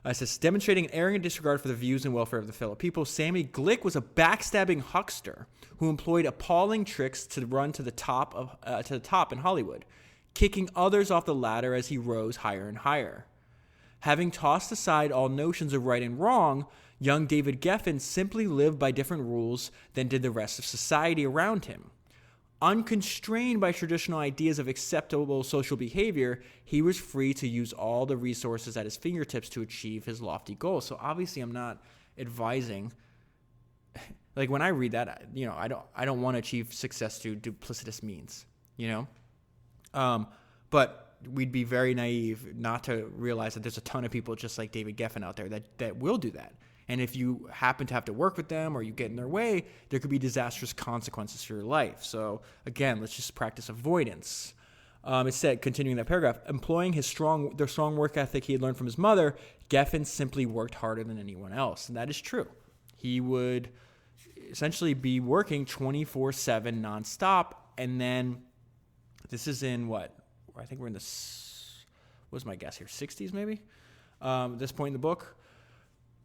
It says, demonstrating an arrogant disregard for the views and welfare of the fellow people, Sammy Glick was a backstabbing huckster who employed appalling tricks to run to the top in Hollywood, kicking others off the ladder as he rose higher and higher. Having tossed aside all notions of right and wrong, young David Geffen simply lived by different rules than did the rest of society around him. Unconstrained by traditional ideas of acceptable social behavior, he was free to use all the resources at his fingertips to achieve his lofty goals. So obviously I'm not advising Like when I read that, I don't want to achieve success through duplicitous means, but we'd be very naive not to realize that there's a ton of people just like David Geffen out there that will do that. And if you happen to have to work with them or you get in their way, there could be disastrous consequences for your life. So again, let's just practice avoidance. It said, continuing that paragraph, employing the strong work ethic he had learned from his mother, Geffen simply worked harder than anyone else. And that is true. He would essentially be working 24/7 nonstop. And then this is in what? I think we're in what's my guess here? 60s maybe? At this point in the book.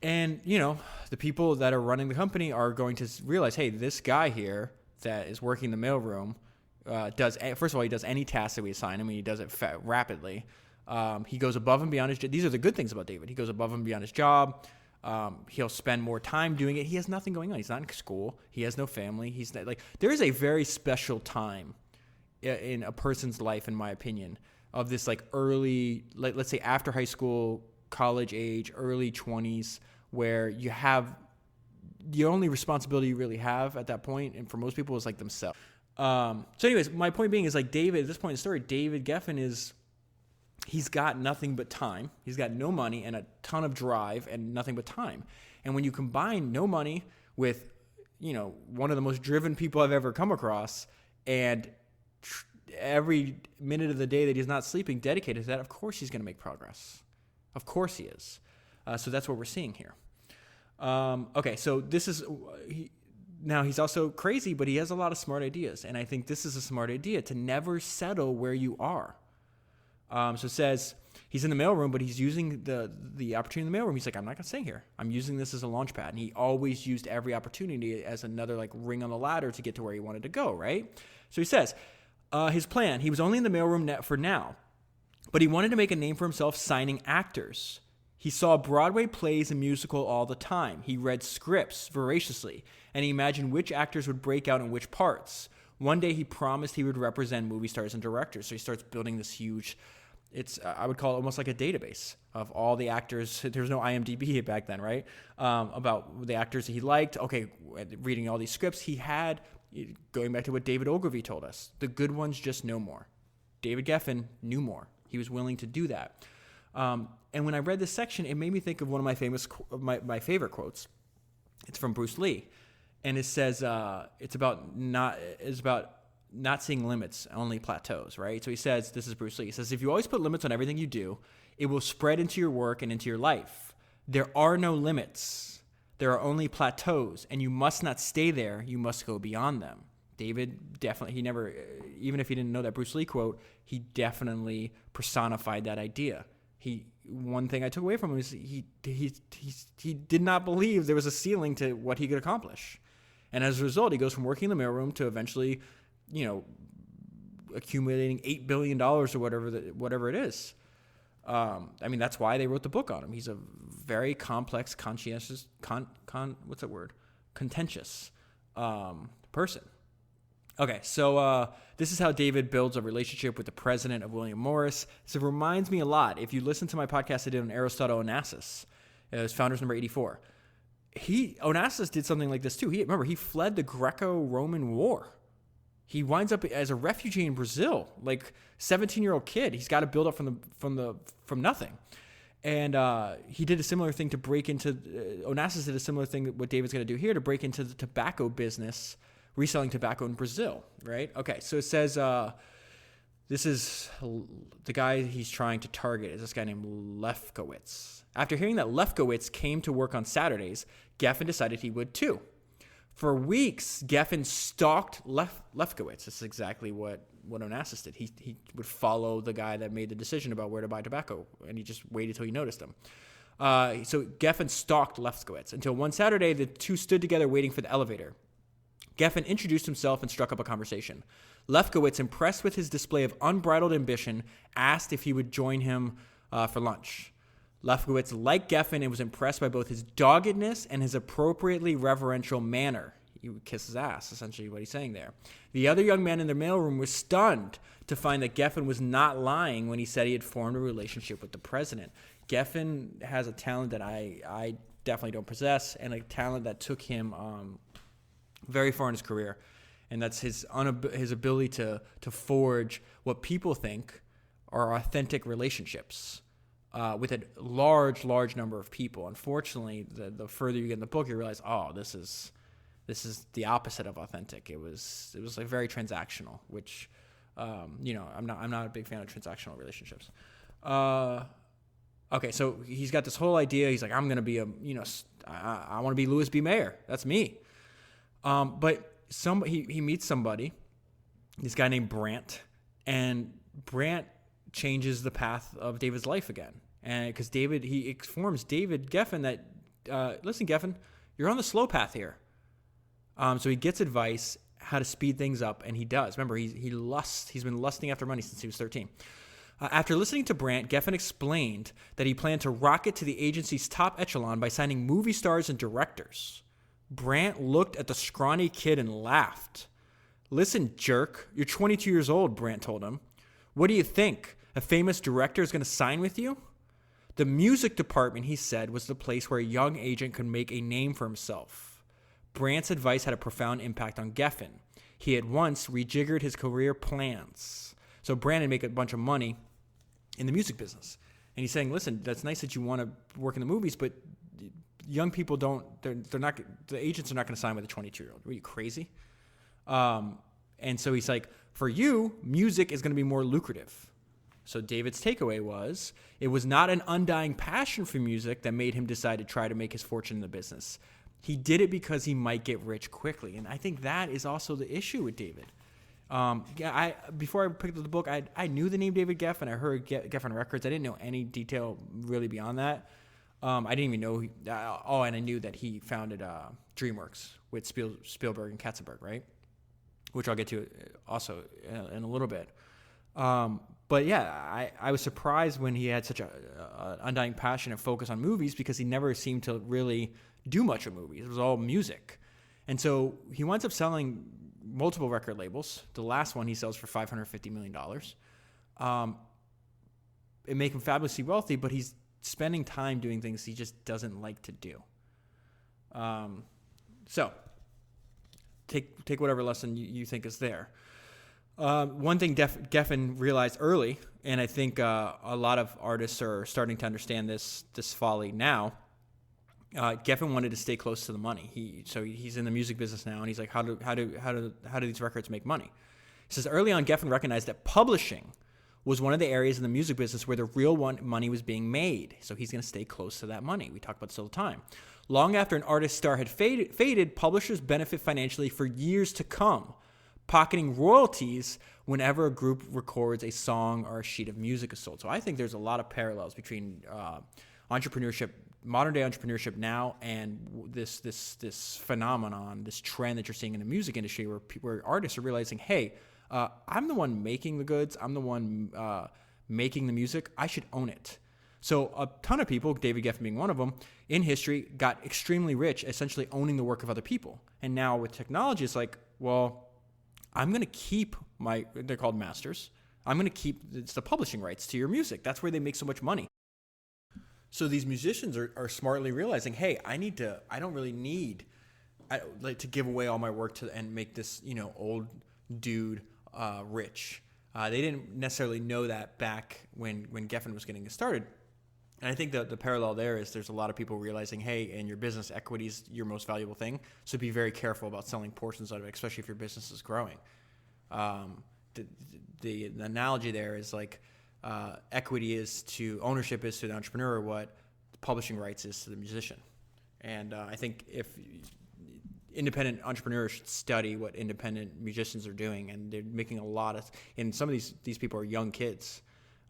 And, the people that are running the company are going to realize, hey, this guy here that is working the mailroom first of all, he does any task that we assign him, and he does it rapidly. He goes above and beyond his job. These are the good things about David. He goes above and beyond his job. He'll spend more time doing it. He has nothing going on. He's not in school. He has no family. He's not, there is a very special time in a person's life, in my opinion, of this early, let's say after high school, college age, early 20s, where you have the only responsibility you really have at that point, and for most people, is themselves. So anyways, my point being is David, at this point in the story, David Geffen he's got nothing but time. He's got no money and a ton of drive and nothing but time. And when you combine no money with, one of the most driven people I've ever come across, and every minute of the day that he's not sleeping dedicated to that, of course he's going to make progress. Of course he is. So that's what we're seeing here. Okay, so this is... Now, he's also crazy, but he has a lot of smart ideas. And I think this is a smart idea, to never settle where you are. So it says he's in the mailroom, but he's using the opportunity in the mailroom. He's like, I'm not going to stay here. I'm using this as a launch pad. And he always used every opportunity as another ring on the ladder to get to where he wanted to go, right? So he says, his plan, he was only in the mailroom for now, but he wanted to make a name for himself signing actors. He saw Broadway plays and musical all the time. He read scripts voraciously, and he imagined which actors would break out in which parts. One day he promised he would represent movie stars and directors. So he starts building this huge, I would call it almost like a database of all the actors. There was no IMDb back then, right? About the actors that he liked. Okay, reading all these scripts, he had, going back to what David Ogilvy told us, the good ones just know more. David Geffen knew more. He was willing to do that. And when I read this section, it made me think of one of my favorite quotes. It's from Bruce Lee, and it says it's about not seeing limits, only plateaus, right? So he says, this is Bruce Lee. He says, if you always put limits on everything you do, it will spread into your work and into your life. There are no limits. There are only plateaus, and you must not stay there. You must go beyond them. David definitely, he never, even if he didn't know that Bruce Lee quote, he definitely personified that idea. One thing I took away from him is he did not believe there was a ceiling to what he could accomplish. And as a result, he goes from working in the mailroom to eventually, accumulating $8 billion or whatever it is. That's why they wrote the book on him. He's a very complex, contentious person. Okay, so this is how David builds a relationship with the president of William Morris. So it reminds me a lot. If you listen to my podcast I did on Aristotle Onassis, it was Founders number 84. Onassis did something like this too. He fled the Greco-Roman War. He winds up as a refugee in Brazil, 17-year-old kid. He's got to build up from nothing. And he did a similar thing to break into. Onassis did a similar thing what David's going to do here to break into the tobacco business, reselling tobacco in Brazil, right? Okay, so it says this is the guy he's trying to target is this guy named Lefkowitz. After hearing that Lefkowitz came to work on Saturdays, Geffen decided he would too. For weeks, Geffen stalked Lefkowitz. This is exactly what Onassis did. He would follow the guy that made the decision about where to buy tobacco, and he just waited till he noticed him. So Geffen stalked Lefkowitz until one Saturday, the two stood together waiting for the elevator. Geffen introduced himself and struck up a conversation. Lefkowitz, impressed with his display of unbridled ambition, asked if he would join him for lunch. Lefkowitz liked Geffen and was impressed by both his doggedness and his appropriately reverential manner. He would kiss his ass, essentially what he's saying there. The other young man in the mailroom was stunned to find that Geffen was not lying when he said he had formed a relationship with the president. Geffen has a talent that I definitely don't possess, and a talent that took him very far in his career. And that's his ability to forge what people think are authentic relationships with a large number of people. Unfortunately, the further you get in the book, you realize, oh, this is the opposite of authentic. It was like very transactional, which I'm not a big fan of transactional relationships. Okay, so he's got this whole idea. He's like, I'm gonna be I want to be Louis B. Mayer. That's me. But he meets somebody, this guy named Brant, and Brant changes the path of David's life again. And because he informs David Geffen that, listen, Geffen, you're on the slow path here. So he gets advice how to speed things up, and he does. Remember, he's been lusting after money since he was 13. After listening to Brant, Geffen explained that he planned to rocket to the agency's top echelon by signing movie stars and directors. Brant looked at the scrawny kid and laughed. Listen, jerk, you're 22 years old, Brant told him. What do you think? A famous director is going to sign with you? The music department, he said, was the place where a young agent could make a name for himself. Brant's advice had a profound impact on Geffen. He at once rejiggered his career plans. So Brant had made a bunch of money in the music business. And he's saying, listen, that's nice that you want to work in the movies, but young people the agents are not going to sign with a 22-year-old. Are you crazy? And so he's like, for you, music is going to be more lucrative. So David's takeaway was, it was not an undying passion for music that made him decide to try to make his fortune in the business. He did it because he might get rich quickly. And I think that is also the issue with David. Before I picked up the book, I knew the name David Geffen. I heard Geffen Records. I didn't know any detail really beyond that. I didn't even know. And I knew that he founded DreamWorks with Spielberg and Katzenberg, right? Which I'll get to also in a little bit. But yeah, I was surprised when he had such an undying passion and focus on movies, because he never seemed to really do much of movies. It was all music. And so he winds up selling multiple record labels. The last one he sells for $550 million. It make him fabulously wealthy, but he's spending time doing things he just doesn't like to do. So take whatever lesson you think is there. One thing Geffen realized early, and I think a lot of artists are starting to understand this folly now. Geffen wanted to stay close to the money. He's in the music business now, and he's like, how do these records make money? He says early on, Geffen recognized that publishing was one of the areas in the music business where the real money was being made. So he's going to stay close to that money. We talk about this all the time. Long after an artist's star had faded, publishers benefit financially for years to come, pocketing royalties whenever a group records a song or a sheet of music is sold. So I think there's a lot of parallels between entrepreneurship, modern day entrepreneurship now, and this phenomenon, this trend that you're seeing in the music industry, where artists are realizing, hey, I'm the one making the goods. I'm the one making the music. I should own it. So a ton of people, David Geffen being one of them, in history got extremely rich, essentially owning the work of other people. And now with technology, it's like, well, I'm going to keep they're called masters. I'm going to keep the publishing rights to your music. That's where they make so much money. So these musicians are smartly realizing, hey, I don't really need to give away all my work and make this, old dude rich. They didn't necessarily know that back when Geffen was getting started. And I think the parallel there is there's a lot of people realizing, hey, in your business, equity is your most valuable thing. So be very careful about selling portions of it, especially if your business is growing. The analogy there is like ownership is to the entrepreneur what publishing rights is to the musician. And I think if independent entrepreneurs should study what independent musicians are doing, and they're making and some of these people are young kids.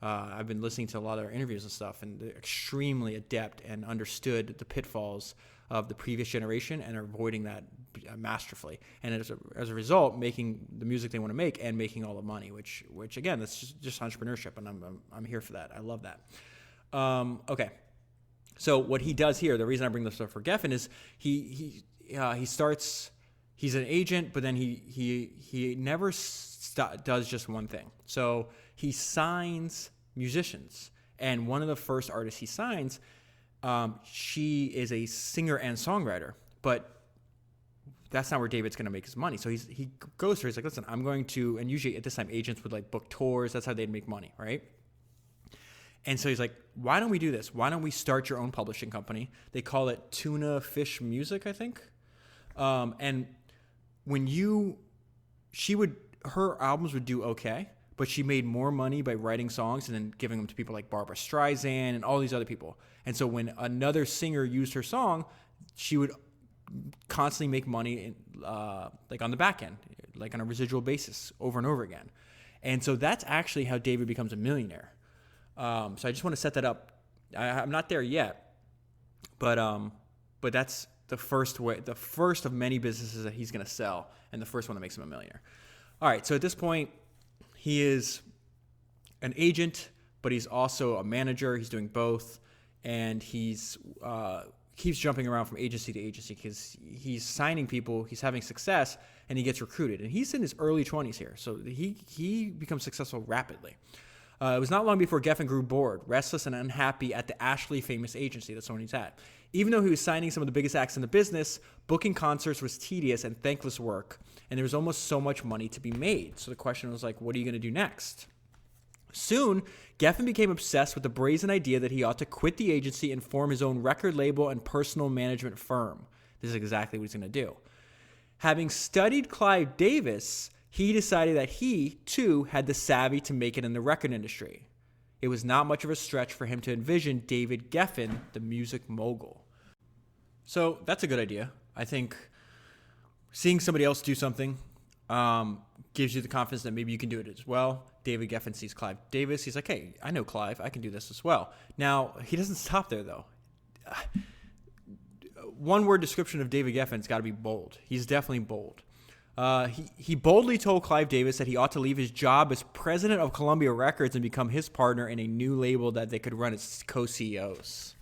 I've been listening to a lot of their interviews and stuff, and they're extremely adept and understood the pitfalls of the previous generation and are avoiding that masterfully. And as a result, making the music they want to make and making all the money, which again, that's just entrepreneurship, and I'm here for that. I love that. Okay, so what he does here, the reason I bring this up for Geffen is he starts. He's an agent, but then he never does just one thing. So he signs musicians, and one of the first artists he signs, she is a singer and songwriter. But that's not where David's going to make his money. So he goes through, he's like, listen, I'm going to, and usually at this time, agents would like book tours. That's how they'd make money, right? And so he's like, why don't we do this? Why don't we start your own publishing company? They call it Tuna Fish Music, I think. And when her albums would do okay, but she made more money by writing songs and then giving them to people like Barbra Streisand and all these other people. And so when another singer used her song, she would constantly make money like on the back end, like on a residual basis over and over again. And so that's actually how David becomes a millionaire. So I just want to set that up. I'm not there yet, but that's the first of many businesses that he's going to sell, and the first one that makes him a millionaire. All right, so at this point, he is an agent, but he's also a manager. He's doing both, and he's keeps jumping around from agency to agency because he's signing people, he's having success, and he gets recruited. And he's in his early 20s here, so he becomes successful rapidly. It was not long before Geffen grew bored, restless, and unhappy at the Ashley famous agency. That's the one he's at. Even though he was signing some of the biggest acts in the business, booking concerts was tedious and thankless work, and there was almost so much money to be made. So the question was like, what are you going to do next? Soon, Geffen became obsessed with the brazen idea that he ought to quit the agency and form his own record label and personal management firm. This is exactly what he's going to do. Having studied Clive Davis, he decided that he, too, had the savvy to make it in the record industry. It was not much of a stretch for him to envision David Geffen, the music mogul. So that's a good idea. I think seeing somebody else do something gives you the confidence that maybe you can do it as well. David Geffen sees Clive Davis. He's like, hey, I know Clive. I can do this as well. Now, he doesn't stop there, though. One word description of David Geffen's got to be bold. He's definitely bold. He boldly told Clive Davis that he ought to leave his job as president of Columbia Records and become his partner in a new label that they could run as co-CEOs.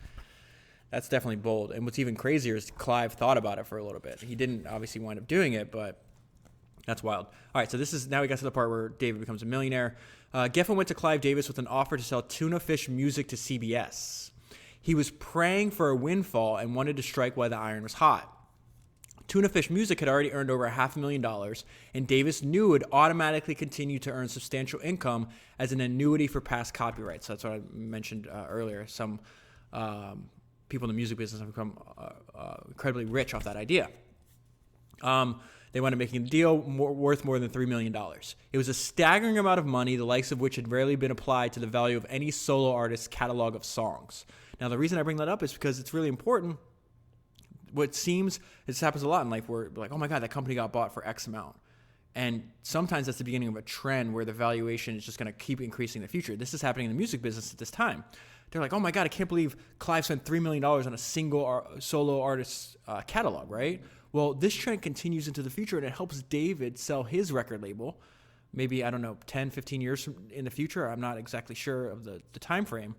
That's definitely bold. And what's even crazier is Clive thought about it for a little bit. He didn't obviously wind up doing it, but that's wild. All right, so now we got to the part where David becomes a millionaire. Geffen went to Clive Davis with an offer to sell Tuna Fish Music to CBS. He was praying for a windfall and wanted to strike while the iron was hot. Tuna Fish Music had already earned over $500,000, and Davis knew it would automatically continue to earn substantial income as an annuity for past copyrights. So that's what I mentioned earlier. Some people in the music business have become incredibly rich off that idea. They wound up making the deal worth more than $3 million. It was a staggering amount of money, the likes of which had rarely been applied to the value of any solo artist's catalog of songs. Now, the reason I bring that up is because it's really important. What seems, this happens a lot in life where we're like, oh my God, that company got bought for X amount. And sometimes that's the beginning of a trend where the valuation is just going to keep increasing in the future. This is happening in the music business at this time. They're like, oh my God, I can't believe Clive spent $3 million on a single solo artist's catalog, right? Well, this trend continues into the future, and it helps David sell his record label, maybe, 10, 15 years in the future. I'm not exactly sure of the time frame,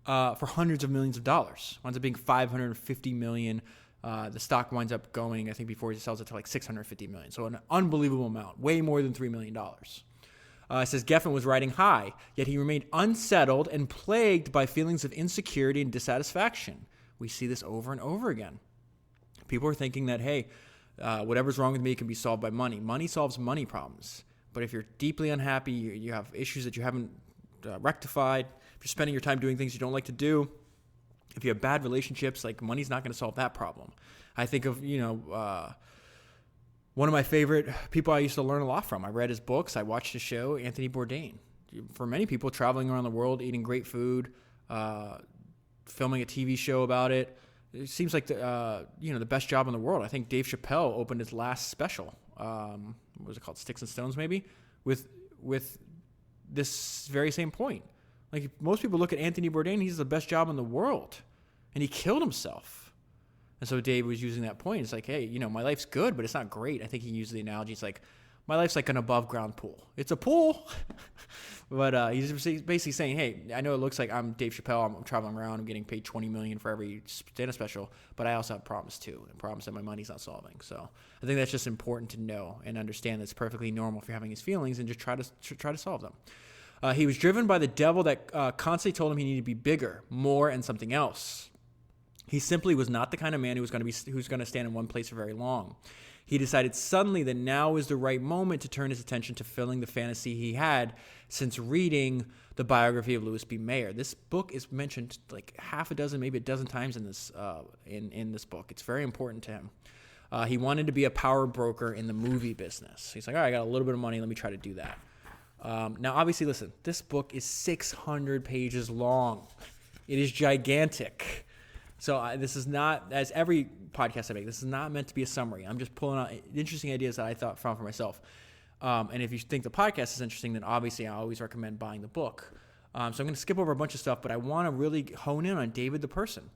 for hundreds of millions of dollars. Winds up being $550 million. The stock winds up going, I think, before he sells it to like $650 million. So an unbelievable amount, way more than $3 million. It says Geffen was riding high, yet he remained unsettled and plagued by feelings of insecurity and dissatisfaction. We see this over and over again. People are thinking that, hey, whatever's wrong with me can be solved by money. Money solves money problems. But if you're deeply unhappy, you have issues that you haven't rectified, if you're spending your time doing things you don't like to do, if you have bad relationships, like money's not going to solve that problem. I think of, one of my favorite people I used to learn a lot from. I read his books. I watched his show, Anthony Bourdain. For many people, traveling around the world, eating great food, filming a TV show about it. It seems like the best job in the world. I think Dave Chappelle opened his last special. What was it called? Sticks and Stones, maybe? With this very same point. Like, most people look at Anthony Bourdain, he's the best job in the world. And he killed himself. And so Dave was using that point. It's like, hey, my life's good, but it's not great. I think he used the analogy. It's like, my life's like an above-ground pool. It's a pool, but he's basically saying, hey, I know it looks like I'm Dave Chappelle. I'm traveling around. I'm getting paid $20 million for every stand-up special, but I also have problems too, and problems that my money's not solving. So I think that's just important to know and understand. That's perfectly normal if you're having these feelings, and just try to solve them. He was driven by the devil that constantly told him he needed to be bigger, more, and something else. He simply was not the kind of man who's going to stand in one place for very long. He decided suddenly that now was the right moment to turn his attention to filling the fantasy he had since reading the biography of Louis B. Mayer. This book is mentioned like half a dozen, maybe a dozen times in this book. It's very important to him. He wanted to be a power broker in the movie business. He's like, all right, I got a little bit of money. Let me try to do that. Now, obviously, listen, this book is 600 pages long. It is gigantic. So this is not, as every podcast I make, this is not meant to be a summary. I'm just pulling out interesting ideas that I found for myself. And if you think the podcast is interesting, then obviously I always recommend buying the book. So I'm going to skip over a bunch of stuff, but I want to really hone in on David the person.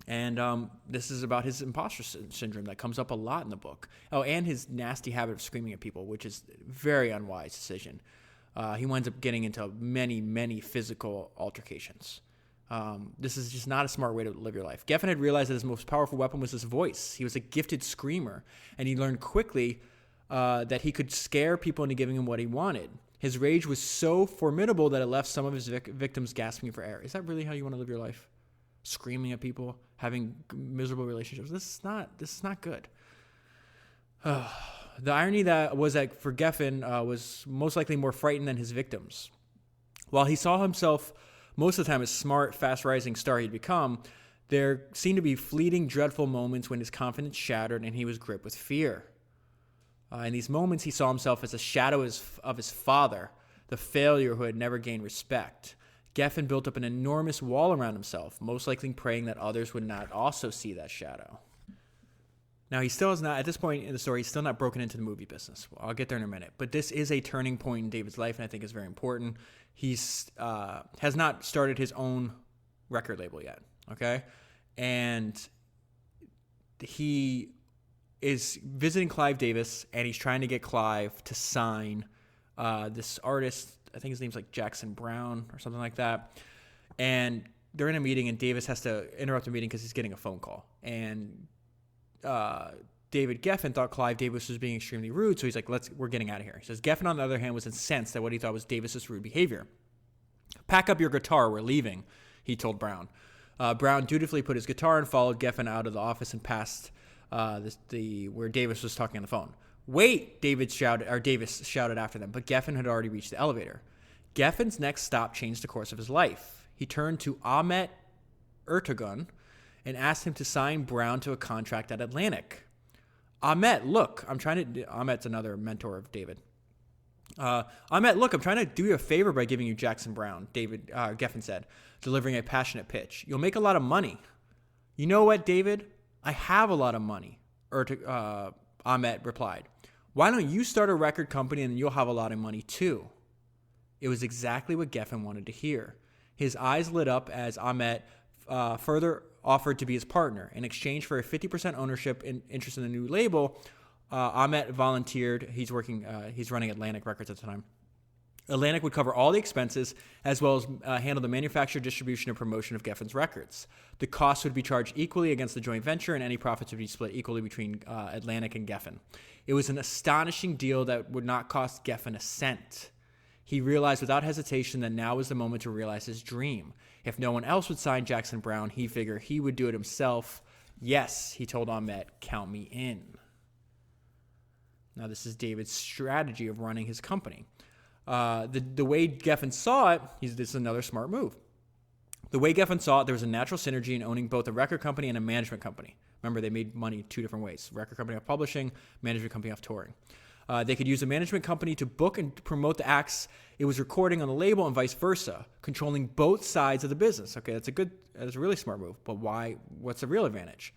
And this is about his imposter syndrome that comes up a lot in the book. Oh, and his nasty habit of screaming at people, which is a very unwise decision. He winds up getting into many, many physical altercations. This is just not a smart way to live your life. Geffen had realized that his most powerful weapon was his voice. He was a gifted screamer, and he learned quickly that he could scare people into giving him what he wanted. His rage was so formidable that it left some of his victims gasping for air. Is that really how you want to live your life? Screaming at people, having miserable relationships. This is not good. The irony that was that for Geffen was most likely more frightened than his victims. While he saw himself most of the time as smart, fast-rising star he'd become, there seemed to be fleeting, dreadful moments when his confidence shattered and he was gripped with fear. In these moments, he saw himself as a shadow of his father, the failure who had never gained respect. Geffen built up an enormous wall around himself, most likely praying that others would not also see that shadow. Now, he still is not, at this point in the story, he's still not broken into the movie business. Well, I'll get there in a minute. But this is a turning point in David's life, and I think is very important. He's has not started his own record label yet, okay? And he is visiting Clive Davis, and he's trying to get Clive to sign this artist. I think his name's like Jackson Brown or something like that. And they're in a meeting, and Davis has to interrupt the meeting because he's getting a phone call. And David Geffen thought Clive Davis was being extremely rude, so he's like, we're getting out of here. He says Geffen, on the other hand, was incensed at what he thought was Davis's rude behavior. Pack up your guitar, we're leaving, he told Brown. Brown dutifully put his guitar and followed Geffen out of the office and past where Davis was talking on the phone. Wait, Davis shouted after them, but Geffen had already reached the elevator. Geffen's next stop changed the course of his life. He turned to Ahmet Ertegun and asked him to sign Brown to a contract at Atlantic. Ahmet, look, Ahmet's another mentor of David. Ahmet, look, I'm trying to do you a favor by giving you Jackson Brown, Geffen said, delivering a passionate pitch. You'll make a lot of money. You know what, David? I have a lot of money, Ahmet replied. Why don't you start a record company and you'll have a lot of money too? It was exactly what Geffen wanted to hear. His eyes lit up as Ahmet further offered to be his partner. In exchange for a 50% ownership interest in the new label, Ahmet volunteered. He's running Atlantic Records at the time. Atlantic would cover all the expenses as well as handle the manufacture, distribution, and promotion of Geffen's records. The costs would be charged equally against the joint venture, and any profits would be split equally between Atlantic and Geffen. It was an astonishing deal that would not cost Geffen a cent. He realized without hesitation that now was the moment to realize his dream. If no one else would sign Jackson Brown, he figured he would do it himself. Yes, he told Ahmet, count me in. Now, this is David's strategy of running his company. The way Geffen saw it, this is another smart move. The way Geffen saw it, there was a natural synergy in owning both a record company and a management company. Remember, they made money two different ways. Record company off publishing, management company off touring. They could use the management company to book and promote the acts it was recording on the label and vice versa, controlling both sides of the business. Okay, that's a really smart move. But why? What's the real advantage?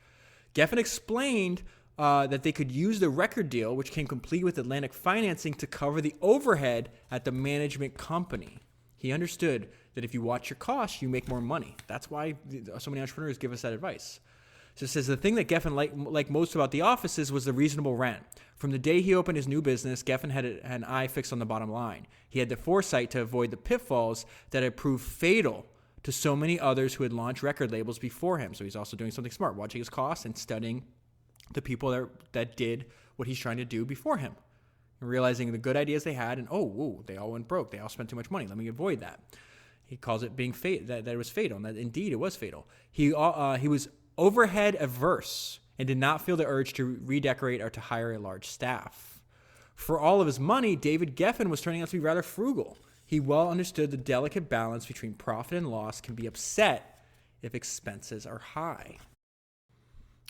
Geffen explained that they could use the record deal, which came complete with Atlantic financing, to cover the overhead at the management company. He understood that if you watch your costs, you make more money. That's why so many entrepreneurs give us that advice. So it says the thing that Geffen liked most about the offices was the reasonable rent. From the day he opened his new business, Geffen had an eye fixed on the bottom line. He had the foresight to avoid the pitfalls that had proved fatal to so many others who had launched record labels before him. So he's also doing something smart, watching his costs and studying the people that did what he's trying to do before him, and realizing the good ideas they had, and they all went broke. They all spent too much money. Let me avoid that. He calls it being that it was fatal, and that indeed it was fatal. He was overhead averse and did not feel the urge to redecorate or to hire a large staff. For all of his money, David Geffen was turning out to be rather frugal. He well understood the delicate balance between profit and loss can be upset if expenses are high.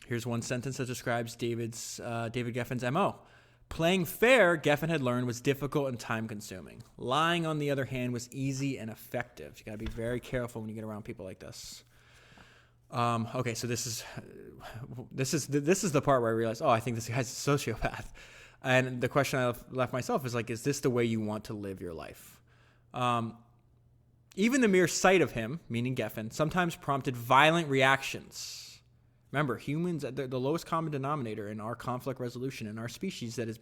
Here's one sentence that describes David Geffen's MO. Playing fair, Geffen had learned, was difficult and time-consuming. Lying, on the other hand, was easy and effective. You got to be very careful when you get around people like this. Okay, so this is the part where I realized, I think this guy's a sociopath. And the question I left myself is like, is this the way you want to live your life? Even the mere sight of him, meaning Geffen, sometimes prompted violent reactions. Remember, humans, the lowest common denominator in our conflict resolution in our species that has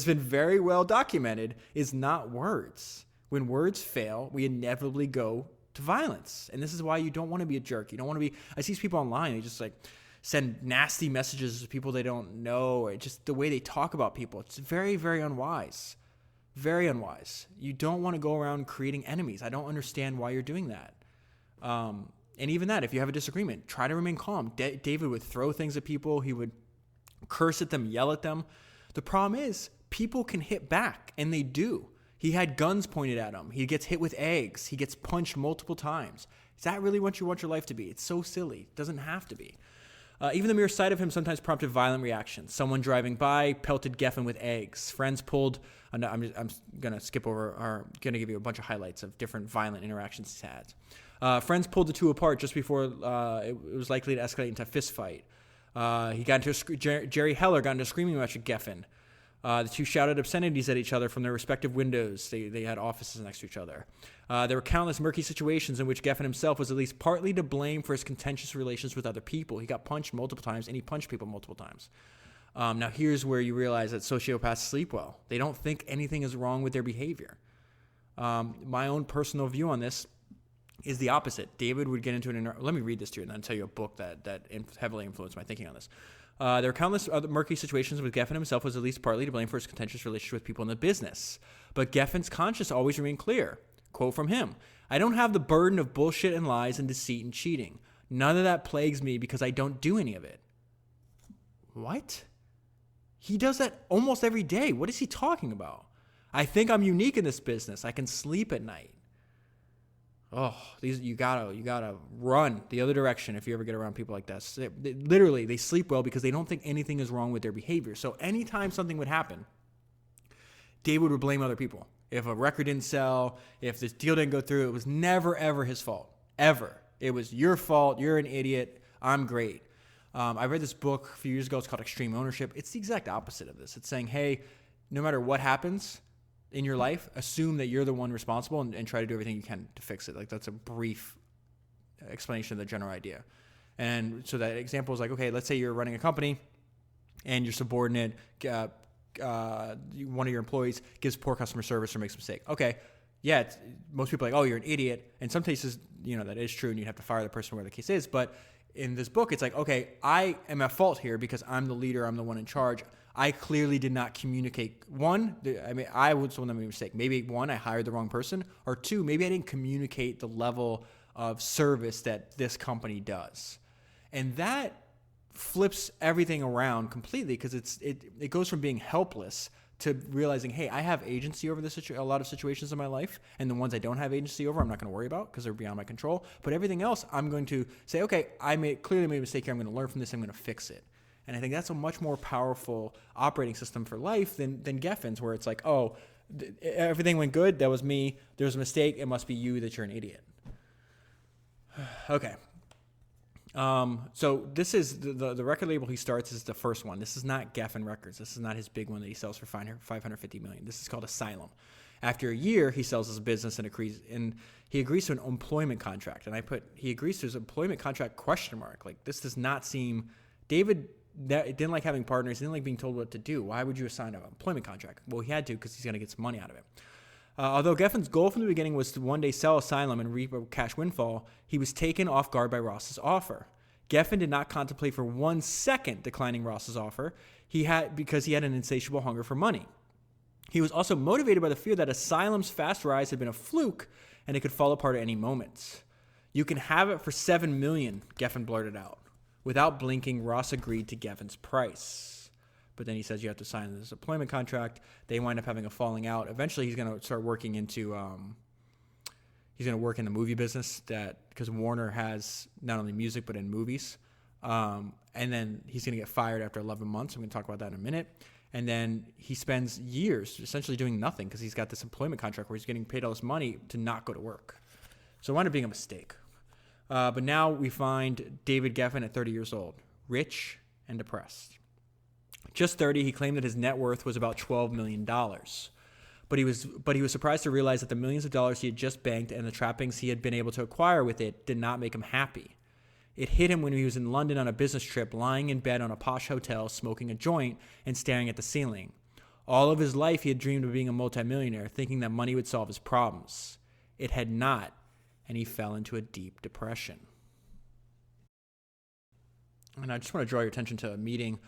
been very well documented is not words. When words fail, we inevitably go to violence. And this is why you don't want to be a jerk. You don't want to be, I see people online, they just like send nasty messages to people they don't know, or just the way they talk about people. It's very, very unwise. Very unwise. You don't want to go around creating enemies. I don't understand why you're doing that. And even that, if you have a disagreement, try to remain calm. David would throw things at people. He would curse at them, yell at them. The problem is people can hit back, and they do. He had guns pointed at him. He gets hit with eggs. He gets punched multiple times. Is that really what you want your life to be? It's so silly. It doesn't have to be. Even the mere sight of him sometimes prompted violent reactions. Someone driving by pelted Geffen with eggs. Friends pulled... I'm going to skip over, or going to give you a bunch of highlights of different violent interactions he's had. Friends pulled the two apart just before it was likely to escalate into a fist fight. Jerry Heller got into a screaming match with Geffen. The two shouted obscenities at each other from their respective windows. They had offices next to each other. There were countless murky situations in which Geffen himself was at least partly to blame for his contentious relations with other people. He got punched multiple times, and he punched people multiple times. Now, here's where you realize that sociopaths sleep well. They don't think anything is wrong with their behavior. My own personal view on this is the opposite. David would get into let me read this to you and then tell you a book that heavily influenced my thinking on this. There are countless other murky situations with Geffen himself was at least partly to blame for his contentious relationship with people in the business. But Geffen's conscience always remained clear. Quote from him, "I don't have the burden of bullshit and lies and deceit and cheating. None of that plagues me because I don't do any of it." What? He does that almost every day. What is he talking about? I think I'm unique in this business. I can sleep at night. You gotta run the other direction if you ever get around people like this. They sleep well because they don't think anything is wrong with their behavior. So anytime something would happen, David would blame other people. If a record didn't sell, if this deal didn't go through, it was never, ever his fault. Ever. It was your fault. You're an idiot. I'm great. I read this book a few years ago. It's called Extreme Ownership. It's the exact opposite of this. It's saying, hey, no matter what happens in your life, assume that you're the one responsible and try to do everything you can to fix it. Like, that's a brief explanation of the general idea. And so that example is like, okay, let's say you're running a company and your subordinate, one of your employees gives poor customer service or makes a mistake. Okay, yeah, most people are like, oh, you're an idiot. In some cases, that is true and you'd have to fire the person where the case is. But in this book, it's like, okay, I am at fault here because I'm the leader. I'm the one in charge. I clearly did not communicate. I was the one that made a mistake. Maybe one, I hired the wrong person, or two, maybe I didn't communicate the level of service that this company does. And that flips everything around completely because it goes from being helpless to realizing, hey, I have agency over a lot of situations in my life, and the ones I don't have agency over, I'm not going to worry about because they're beyond my control. But everything else, I'm going to say, okay, clearly made a mistake here. I'm going to learn from this. I'm going to fix it. And I think that's a much more powerful operating system for life than Geffen's, where it's like, oh, everything went good. That was me. There was a mistake. It must be you that you're an idiot. Okay. So this is the record label he starts is the first one. This is not Geffen Records. This is not his big one that he sells for $550 million. This is called Asylum. After a year, he sells his business and he agrees to an employment contract. And he agrees to his employment contract ? Like, this does not seem, David didn't like having partners. He didn't like being told what to do. Why would you assign an employment contract? Well, he had to because he's going to get some money out of it. Although Geffen's goal from the beginning was to one day sell Asylum and reap a cash windfall, he was taken off guard by Ross's offer. Geffen did not contemplate for 1 second declining Ross's offer because he had an insatiable hunger for money. He was also motivated by the fear that Asylum's fast rise had been a fluke and it could fall apart at any moment. "You can have it for $7 million, Geffen blurted out. Without blinking, Ross agreed to Geffen's price. But then he says you have to sign this employment contract. They wind up having a falling out. Eventually, he's going to start working into he's going to work in the movie business because Warner has not only music but in movies. And then he's going to get fired after 11 months. I'm going to talk about that in a minute. And then he spends years essentially doing nothing because he's got this employment contract where he's getting paid all this money to not go to work. So it wound up being a mistake. But now we find David Geffen at 30 years old, rich and depressed. Just 30, he claimed that his net worth was about $12 million. But he was surprised to realize that the millions of dollars he had just banked and the trappings he had been able to acquire with it did not make him happy. It hit him when he was in London on a business trip, lying in bed on a posh hotel, smoking a joint and staring at the ceiling. All of his life he had dreamed of being a multimillionaire, thinking that money would solve his problems. It had not, and he fell into a deep depression. And I just want to draw your attention to a meeting.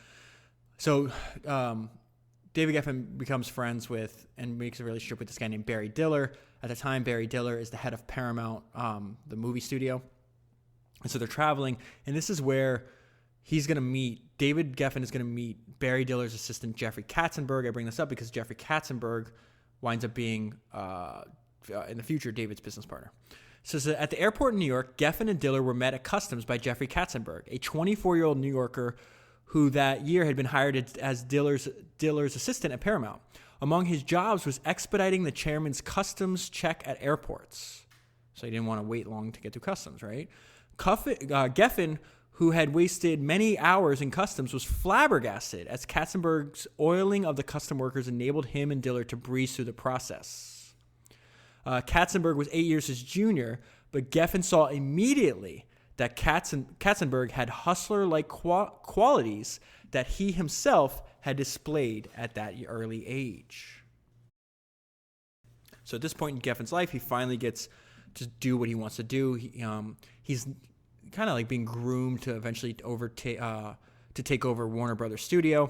So David Geffen becomes friends with and makes a relationship with this guy named Barry Diller. At the time, Barry Diller is the head of Paramount, the movie studio. And so they're traveling, and this is where David Geffen is going to meet Barry Diller's assistant, Jeffrey Katzenberg. I bring this up because Jeffrey Katzenberg winds up being, in the future, David's business partner. So at the airport in New York, Geffen and Diller were met at customs by Jeffrey Katzenberg, a 24-year-old New Yorker who that year had been hired as Diller's assistant at Paramount. Among his jobs was expediting the chairman's customs check at airports. So he didn't want to wait long to get through customs, right? Geffen, who had wasted many hours in customs, was flabbergasted as Katzenberg's oiling of the custom workers enabled him and Diller to breeze through the process. Katzenberg was 8 years his junior, but Geffen saw immediately that Katzenberg had hustler-like qualities that he himself had displayed at that early age. So at this point in Geffen's life, he finally gets to do what he wants to do. He's kind of like being groomed to eventually take over Warner Brothers Studio.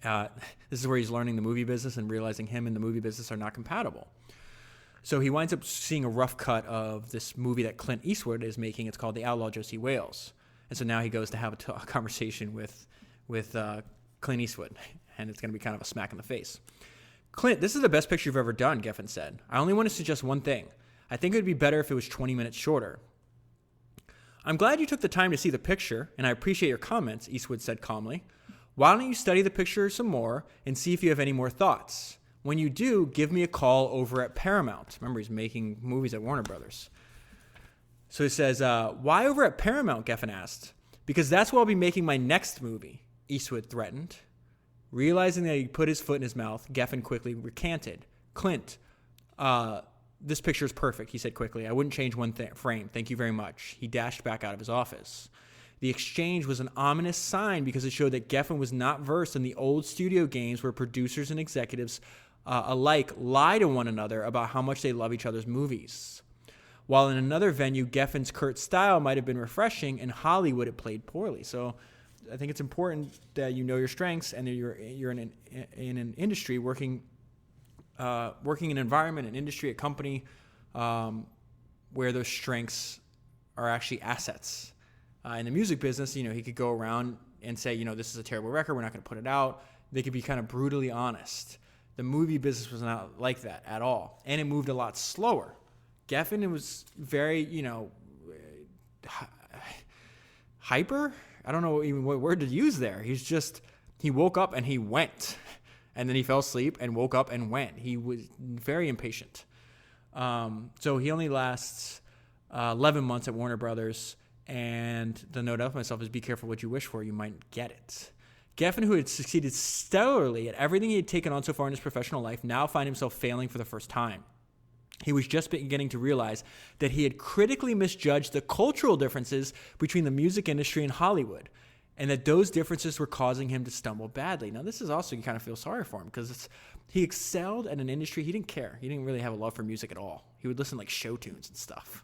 This is where he's learning the movie business and realizing him and the movie business are not compatible. So he winds up seeing a rough cut of this movie that Clint Eastwood is making. It's called The Outlaw Josie Wales. And so now he goes to have a conversation with Clint Eastwood, and it's going to be kind of a smack in the face. Clint, this is the best picture you've ever done, Geffen said. I only want to suggest one thing. I think it would be better if it was 20 minutes shorter. I'm glad you took the time to see the picture, and I appreciate your comments, Eastwood said calmly. Why don't you study the picture some more and see if you have any more thoughts? When you do, give me a call over at Paramount. Remember, he's making movies at Warner Brothers. So he says, why over at Paramount, Geffen asked. Because that's where I'll be making my next movie, Eastwood threatened. Realizing that he put his foot in his mouth, Geffen quickly recanted. Clint, this picture is perfect, he said quickly. I wouldn't change one frame. Thank you very much. He dashed back out of his office. The exchange was an ominous sign because it showed that Geffen was not versed in the old studio games where producers and executives alike lie to one another about how much they love each other's movies. While in another venue, Geffen's curt style might have been refreshing, in Hollywood it played poorly. So I think it's important that you know your strengths and that you're in an industry working in an environment, an industry, a company where those strengths are actually assets. In the music business, he could go around and say, this is a terrible record, we're not going to put it out. They could be kind of brutally honest. The movie business was not like that at all, and it moved a lot slower. Geffen, it was very, hyper. I don't know even what word to use there. He woke up and he went, and then he fell asleep and woke up and went. He was very impatient. So he only lasts 11 months at Warner Brothers. And the note of myself is, be careful what you wish for, you might get it. Geffen, who had succeeded stellarly at everything he had taken on so far in his professional life, now found himself failing for the first time. He was just beginning to realize that he had critically misjudged the cultural differences between the music industry and Hollywood, and that those differences were causing him to stumble badly. Now, this is also, you kind of feel sorry for him, because he excelled at an industry he didn't care. He didn't really have a love for music at all. He would listen to show tunes and stuff.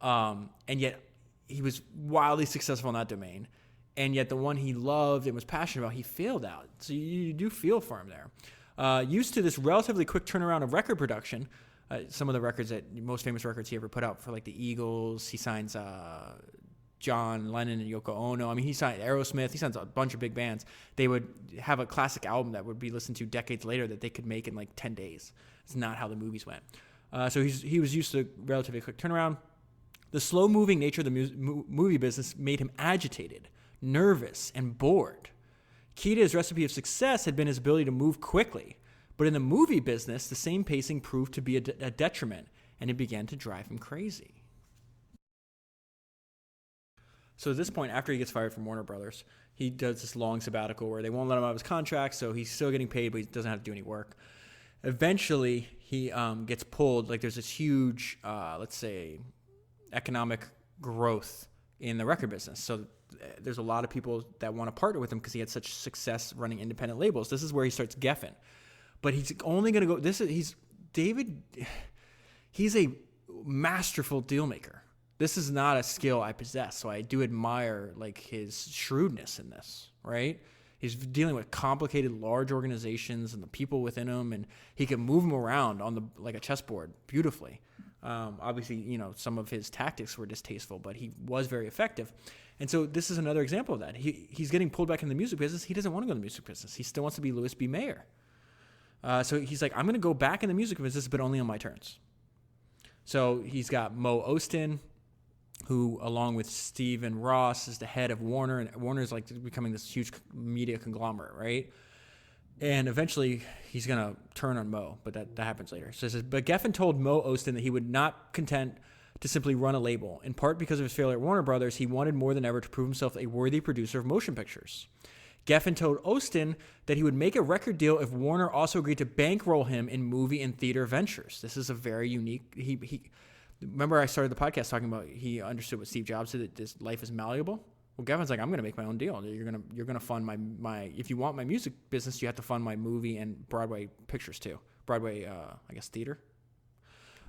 And yet, he was wildly successful in that domain, and yet the one he loved and was passionate about, he failed out. So you do feel for him there. Used to this relatively quick turnaround of record production, some of the records most famous records he ever put out for the Eagles, he signs John Lennon and Yoko Ono. I mean, he signed Aerosmith. He signs a bunch of big bands. They would have a classic album that would be listened to decades later that they could make in like 10 days. It's not how the movies went. So he was used to relatively quick turnaround. The slow-moving nature of the movie business made him agitated, nervous, and bored. Key to his recipe of success had been his ability to move quickly. But in the movie business, the same pacing proved to be a detriment, and it began to drive him crazy. So at this point, after he gets fired from Warner Brothers, he does this long sabbatical where they won't let him out of his contract, so he's still getting paid, but he doesn't have to do any work. Eventually, he gets pulled. Like, there's this huge, let's say, economic growth in the record business. So there's a lot of people that want to partner with him because he had such success running independent labels. This is where he starts Geffen. But he's only going to go, he's a masterful deal maker. This is not a skill I possess, so I do admire like his shrewdness in this, right? He's dealing with complicated, large organizations and the people within them, and he can move them around on like a chessboard beautifully. Obviously, some of his tactics were distasteful, but he was very effective. And so this is another example of that. He's getting pulled back in the music business. He doesn't want to go in the music business. He still wants to be Louis B. Mayer. So he's like, I'm going to go back in the music business, but only on my terms. So he's got Mo Ostin, who, along with Stephen Ross, is the head of Warner, and Warner is like becoming this huge media conglomerate, right? And eventually, he's going to turn on Mo, but that happens later. So it says, but Geffen told Mo Ostin that he would not content to simply run a label. In part because of his failure at Warner Brothers, he wanted more than ever to prove himself a worthy producer of motion pictures. Geffen told Ostin that he would make a record deal if Warner also agreed to bankroll him in movie and theater ventures. This is a very unique... Remember I started the podcast talking about he understood what Steve Jobs said, that this life is malleable? Well, Geffen's like, I'm going to make my own deal. You're gonna fund my if you want my music business, you have to fund my movie and Broadway pictures too. Broadway, I guess, theater.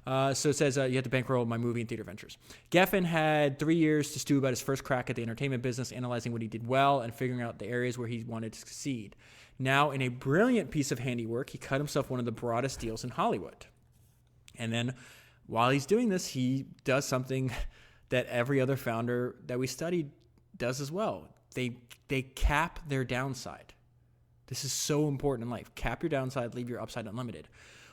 So it says you have to bankroll my movie and theater ventures. Geffen had 3 years to stew about his first crack at the entertainment business, analyzing what he did well and figuring out the areas where he wanted to succeed. Now, in a brilliant piece of handiwork, he cut himself one of the broadest deals in Hollywood. And then while he's doing this, he does something that every other founder that we studied does as well. They cap their downside. This is so important in life. Cap your downside, leave your upside unlimited.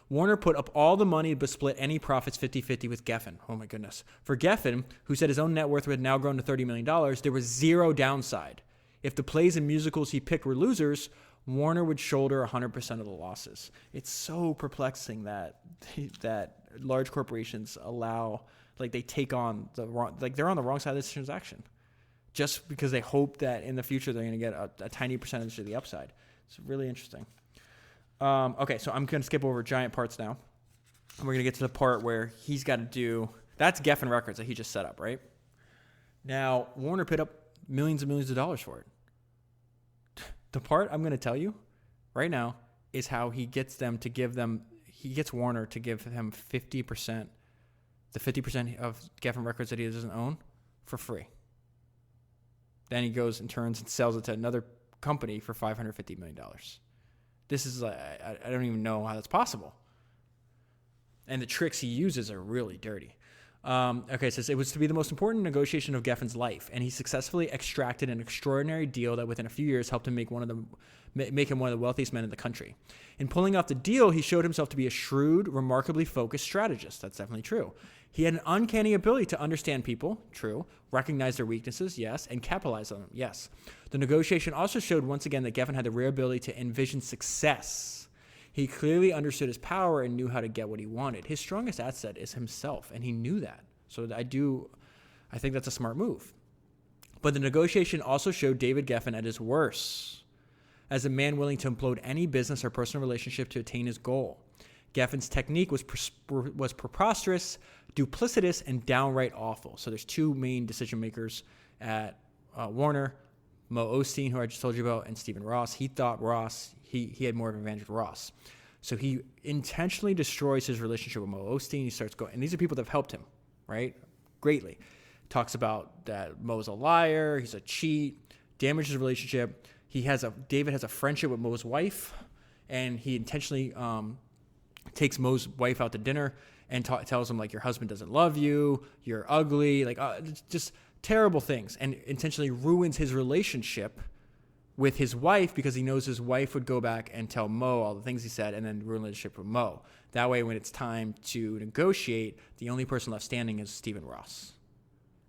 Warner put up all the money but split any profits 50-50 with Geffen. Oh my goodness. For Geffen, who said his own net worth had now grown to $30 million, there was zero downside. If the plays and musicals he picked were losers, Warner would shoulder 100% of the losses. It's so perplexing that large corporations allow, like, they take on the wrong, like, they're on the wrong side of this transaction just because they hope that in the future they're going to get a tiny percentage of the upside. It's really interesting. Okay, so I'm going to skip over giant parts now. And we're going to get to the part where he's got to do, that's Geffen Records that he just set up, right? Now, Warner paid up millions and millions of dollars for it. The part I'm going to tell you right now is how he gets them to give them, he gets Warner to give him 50%, the 50% of Geffen Records that he doesn't own for free. Then he goes and turns and sells it to another company for $550 million. This is, I don't even know how that's possible. And the tricks he uses are really dirty. Okay, it says it was to be the most important negotiation of Geffen's life, and he successfully extracted an extraordinary deal that within a few years helped him make him one of the wealthiest men in the country. In pulling off the deal, he showed himself to be a shrewd, remarkably focused strategist. That's definitely true. He had an uncanny ability to understand people, true, recognize their weaknesses, yes, and capitalize on them, yes. The negotiation also showed once again that Geffen had the rare ability to envision success. He clearly understood his power and knew how to get what he wanted. His strongest asset is himself, and he knew that. So I think that's a smart move. But the negotiation also showed David Geffen at his worst, as a man willing to implode any business or personal relationship to attain his goal. Geffen's technique was preposterous, duplicitous, and downright awful. So there's two main decision makers at Warner, Mo Ostin, who I just told you about, and Stephen Ross. He thought Ross, he had more of an advantage with Ross. So he intentionally destroys his relationship with Mo Ostin. He starts going, and these are people that have helped him, right? Greatly. Talks about that Mo's a liar, he's a cheat, damages his relationship. David has a friendship with Mo's wife, and he intentionally takes Mo's wife out to dinner and tells him, like, your husband doesn't love you, you're ugly, like, just terrible things and intentionally ruins his relationship with his wife because he knows his wife would go back and tell Mo all the things he said and then ruin the relationship with Mo. That way, when it's time to negotiate, the only person left standing is Stephen Ross.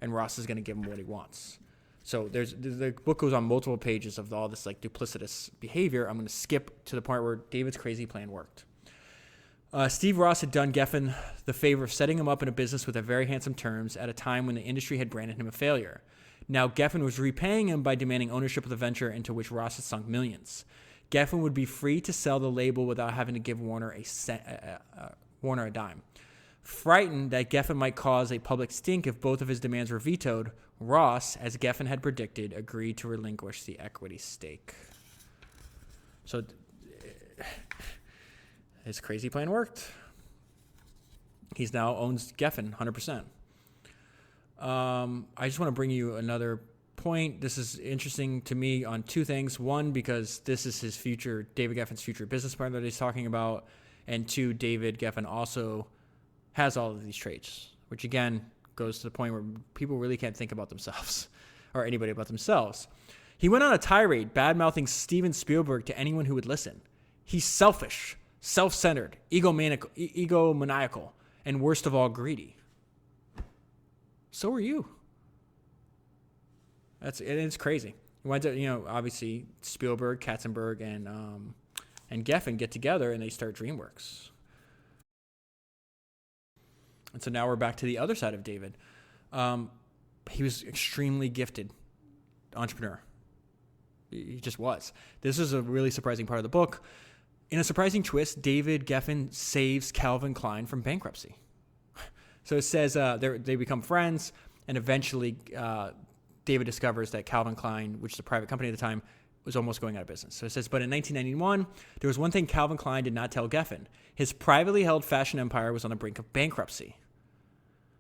And Ross is going to give him what he wants. So the book goes on multiple pages of all this like duplicitous behavior. I'm going to skip to the point where David's crazy plan worked. Steve Ross had done Geffen the favor of setting him up in a business with very handsome terms at a time when the industry had branded him a failure. Now Geffen was repaying him by demanding ownership of the venture into which Ross had sunk millions. Geffen would be free to sell the label without having to give Warner a dime. Frightened that Geffen might cause a public stink if both of his demands were vetoed, Ross, as Geffen had predicted, agreed to relinquish the equity stake. So his crazy plan worked. He now owns Geffen 100%. I just want to bring you another point. This is interesting to me on two things. One, because this is his future, David Geffen's future business partner that he's talking about. And two, David Geffen also has all of these traits, which again goes to the point where people really can't think about themselves or anybody about themselves. He went on a tirade, bad-mouthing Steven Spielberg to anyone who would listen. He's selfish, self-centered, egomaniacal, and worst of all, greedy. So are you. It's crazy. He winds up, obviously Spielberg, Katzenberg, and Geffen get together and they start DreamWorks. And so now we're back to the other side of David. He was extremely gifted entrepreneur. He just was. This is a really surprising part of the book. In a surprising twist, David Geffen saves Calvin Klein from bankruptcy. So it says they become friends, and eventually David discovers that Calvin Klein, which is a private company at the time, was almost going out of business. So it says, but in 1991, there was one thing Calvin Klein did not tell Geffen. His privately held fashion empire was on the brink of bankruptcy.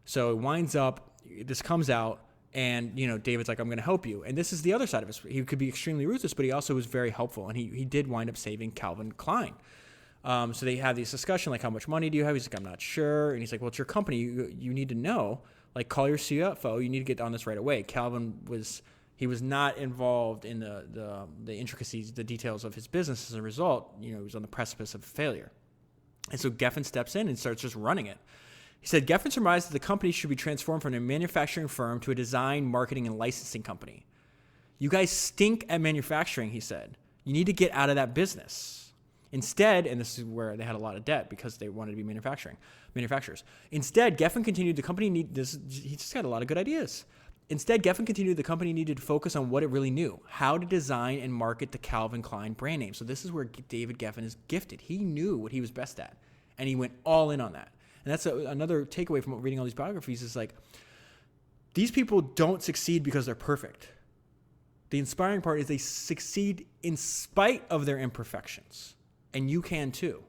So it winds up, this comes out, and David's like, I'm going to help you. And this is the other side of it. He could be extremely ruthless, but he also was very helpful, and he did wind up saving Calvin Klein. So they have this discussion, like, how much money do you have? He's like, I'm not sure. And he's like, well, it's your company. You need to know. Like, call your CFO. You need to get on this right away. Calvin was not involved in the intricacies, the details of his business. As a result, he was on the precipice of failure. And so Geffen steps in and starts just running it. He said, Geffen surmised that the company should be transformed from a manufacturing firm to a design, marketing, and licensing company. You guys stink at manufacturing, he said. You need to get out of that business. Instead, and this is where they had a lot of debt because they wanted to be manufacturers. Instead, Geffen continued the company he just got a lot of good ideas. Instead, Geffen continued the company needed to focus on what it really knew, how to design and market the Calvin Klein brand name. So this is where David Geffen is gifted. He knew what he was best at, and he went all in on that. And that's another takeaway from reading all these biographies is like, these people don't succeed because they're perfect. The inspiring part is they succeed in spite of their imperfections. And you can too.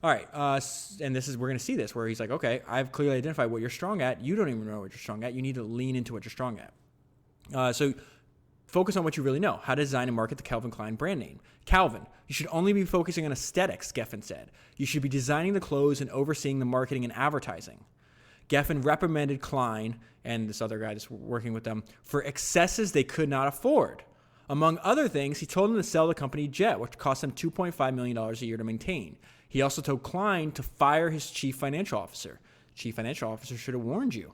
All right. And we're going to see this where he's like, okay, I've clearly identified what you're strong at. You don't even know what you're strong at. You need to lean into what you're strong at. So focus on what you really know, how to design and market the Calvin Klein brand name. Calvin, you should only be focusing on aesthetics, Geffen said. You should be designing the clothes and overseeing the marketing and advertising. Geffen reprimanded Klein and this other guy that's working with them for excesses they could not afford. Among other things, he told them to sell the company Jet, which cost them $2.5 million a year to maintain. He also told Klein to fire his chief financial officer. Chief financial officer should have warned you.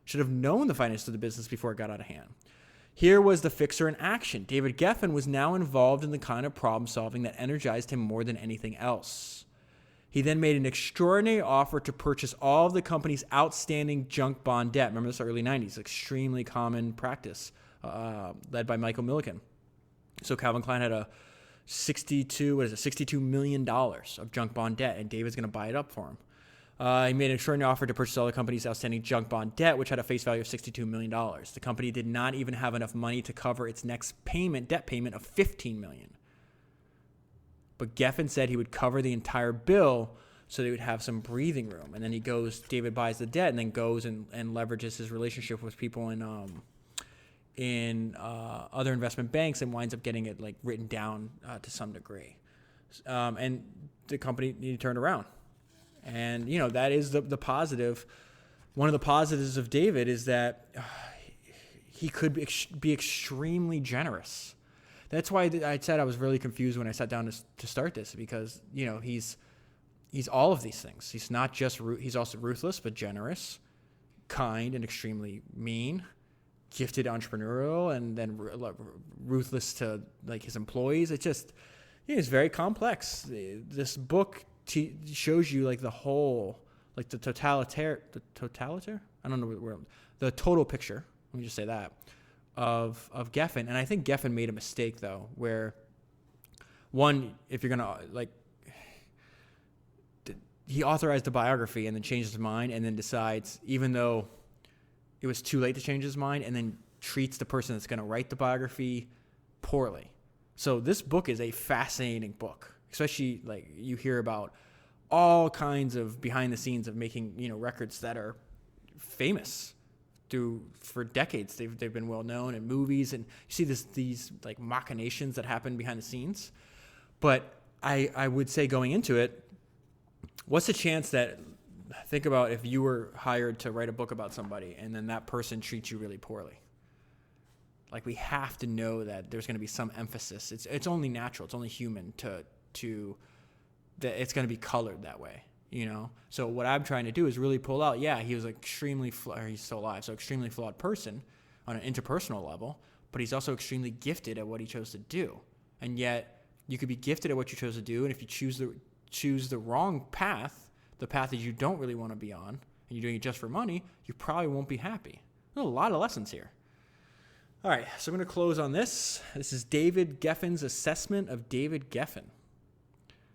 Should have known the finances of the business before it got out of hand. Here was the fixer in action. David Geffen was now involved in the kind of problem solving that energized him more than anything else. He then made an extraordinary offer to purchase all of the company's outstanding junk bond debt. Remember this early 90s, extremely common practice, led by Michael Milliken. So Calvin Klein had $62 million of junk bond debt, and David's going to buy it up for him. He made an extraordinary offer to purchase all the company's outstanding junk bond debt, which had a face value of $62 million. The company did not even have enough money to cover its next debt payment of $15 million. But Geffen said he would cover the entire bill so they would have some breathing room. And then David buys the debt and then goes and leverages his relationship with people in other investment banks and winds up getting it like written down to some degree. And the company needed to turn around. And, that is the positive. One of the positives of David is that he could be extremely generous. That's why I said I was really confused when I sat down to start this, because, you know, he's all of these things. He's not just he's also ruthless, but generous, kind, and extremely mean, gifted, entrepreneurial, and then ruthless to like his employees. It just, it's very complex. This book shows you like the whole, like the totalitaire. I don't know what word. The total picture. Let me just say that of Geffen. And I think Geffen made a mistake though, where one, if you're gonna like, he authorized the biography and then changed his mind, and then decides, even though it was too late to change his mind, and then treats the person that's going to write the biography poorly. So this book is a fascinating book, especially like you hear about all kinds of behind the scenes of making, you know, records that are famous for decades. They've been well known in movies, and you see these like machinations that happen behind the scenes. But I would say going into it, what's the chance that, think about if you were hired to write a book about somebody and then that person treats you really poorly. Like, we have to know that there's going to be some emphasis. It's only natural. It's only human to that it's going to be colored that way, you know? So what I'm trying to do is really pull out, he was extremely he's still alive, so extremely flawed person on an interpersonal level, but he's also extremely gifted at what he chose to do. And yet you could be gifted at what you chose to do, and if you choose the wrong path, the path that you don't really want to be on, and you're doing it just for money, you probably won't be happy. There's a lot of lessons here. All right, so I'm going to close on this. This is David Geffen's assessment of David Geffen.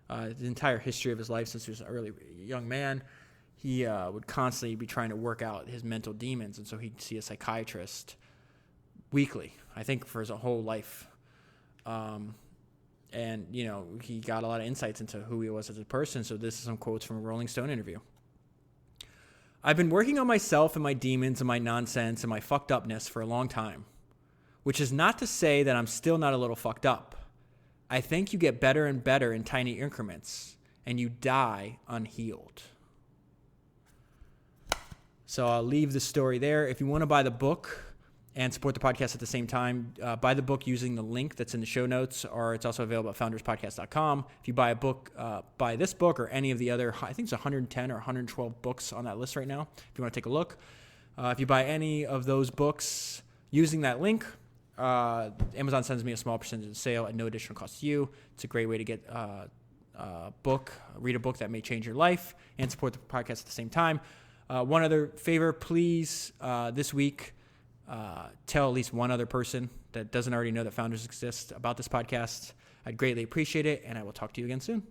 The entire history of his life since he was an early young man, he would constantly be trying to work out his mental demons, and so he'd see a psychiatrist weekly, I think for his whole life. And, you know, he got a lot of insights into who he was as a person. So this is some quotes from a Rolling Stone interview. I've been working on myself and my demons and my nonsense and my fucked upness for a long time, which is not to say that I'm still not a little fucked up. I think you get better and better in tiny increments, and you die unhealed. So I'll leave the story there. If you want to buy the book and support the podcast at the same time, buy the book using the link that's in the show notes, or it's also available at founderspodcast.com. If you buy a book, buy this book or any of the other, I think it's 110 or 112 books on that list right now, if you want to take a look. If you buy any of those books using that link, Amazon sends me a small percentage of the sale at no additional cost to you. It's a great way to get read a book that may change your life and support the podcast at the same time. One other favor, please, this week, tell at least one other person that doesn't already know that Founders exist about this podcast. I'd greatly appreciate it, and I will talk to you again soon.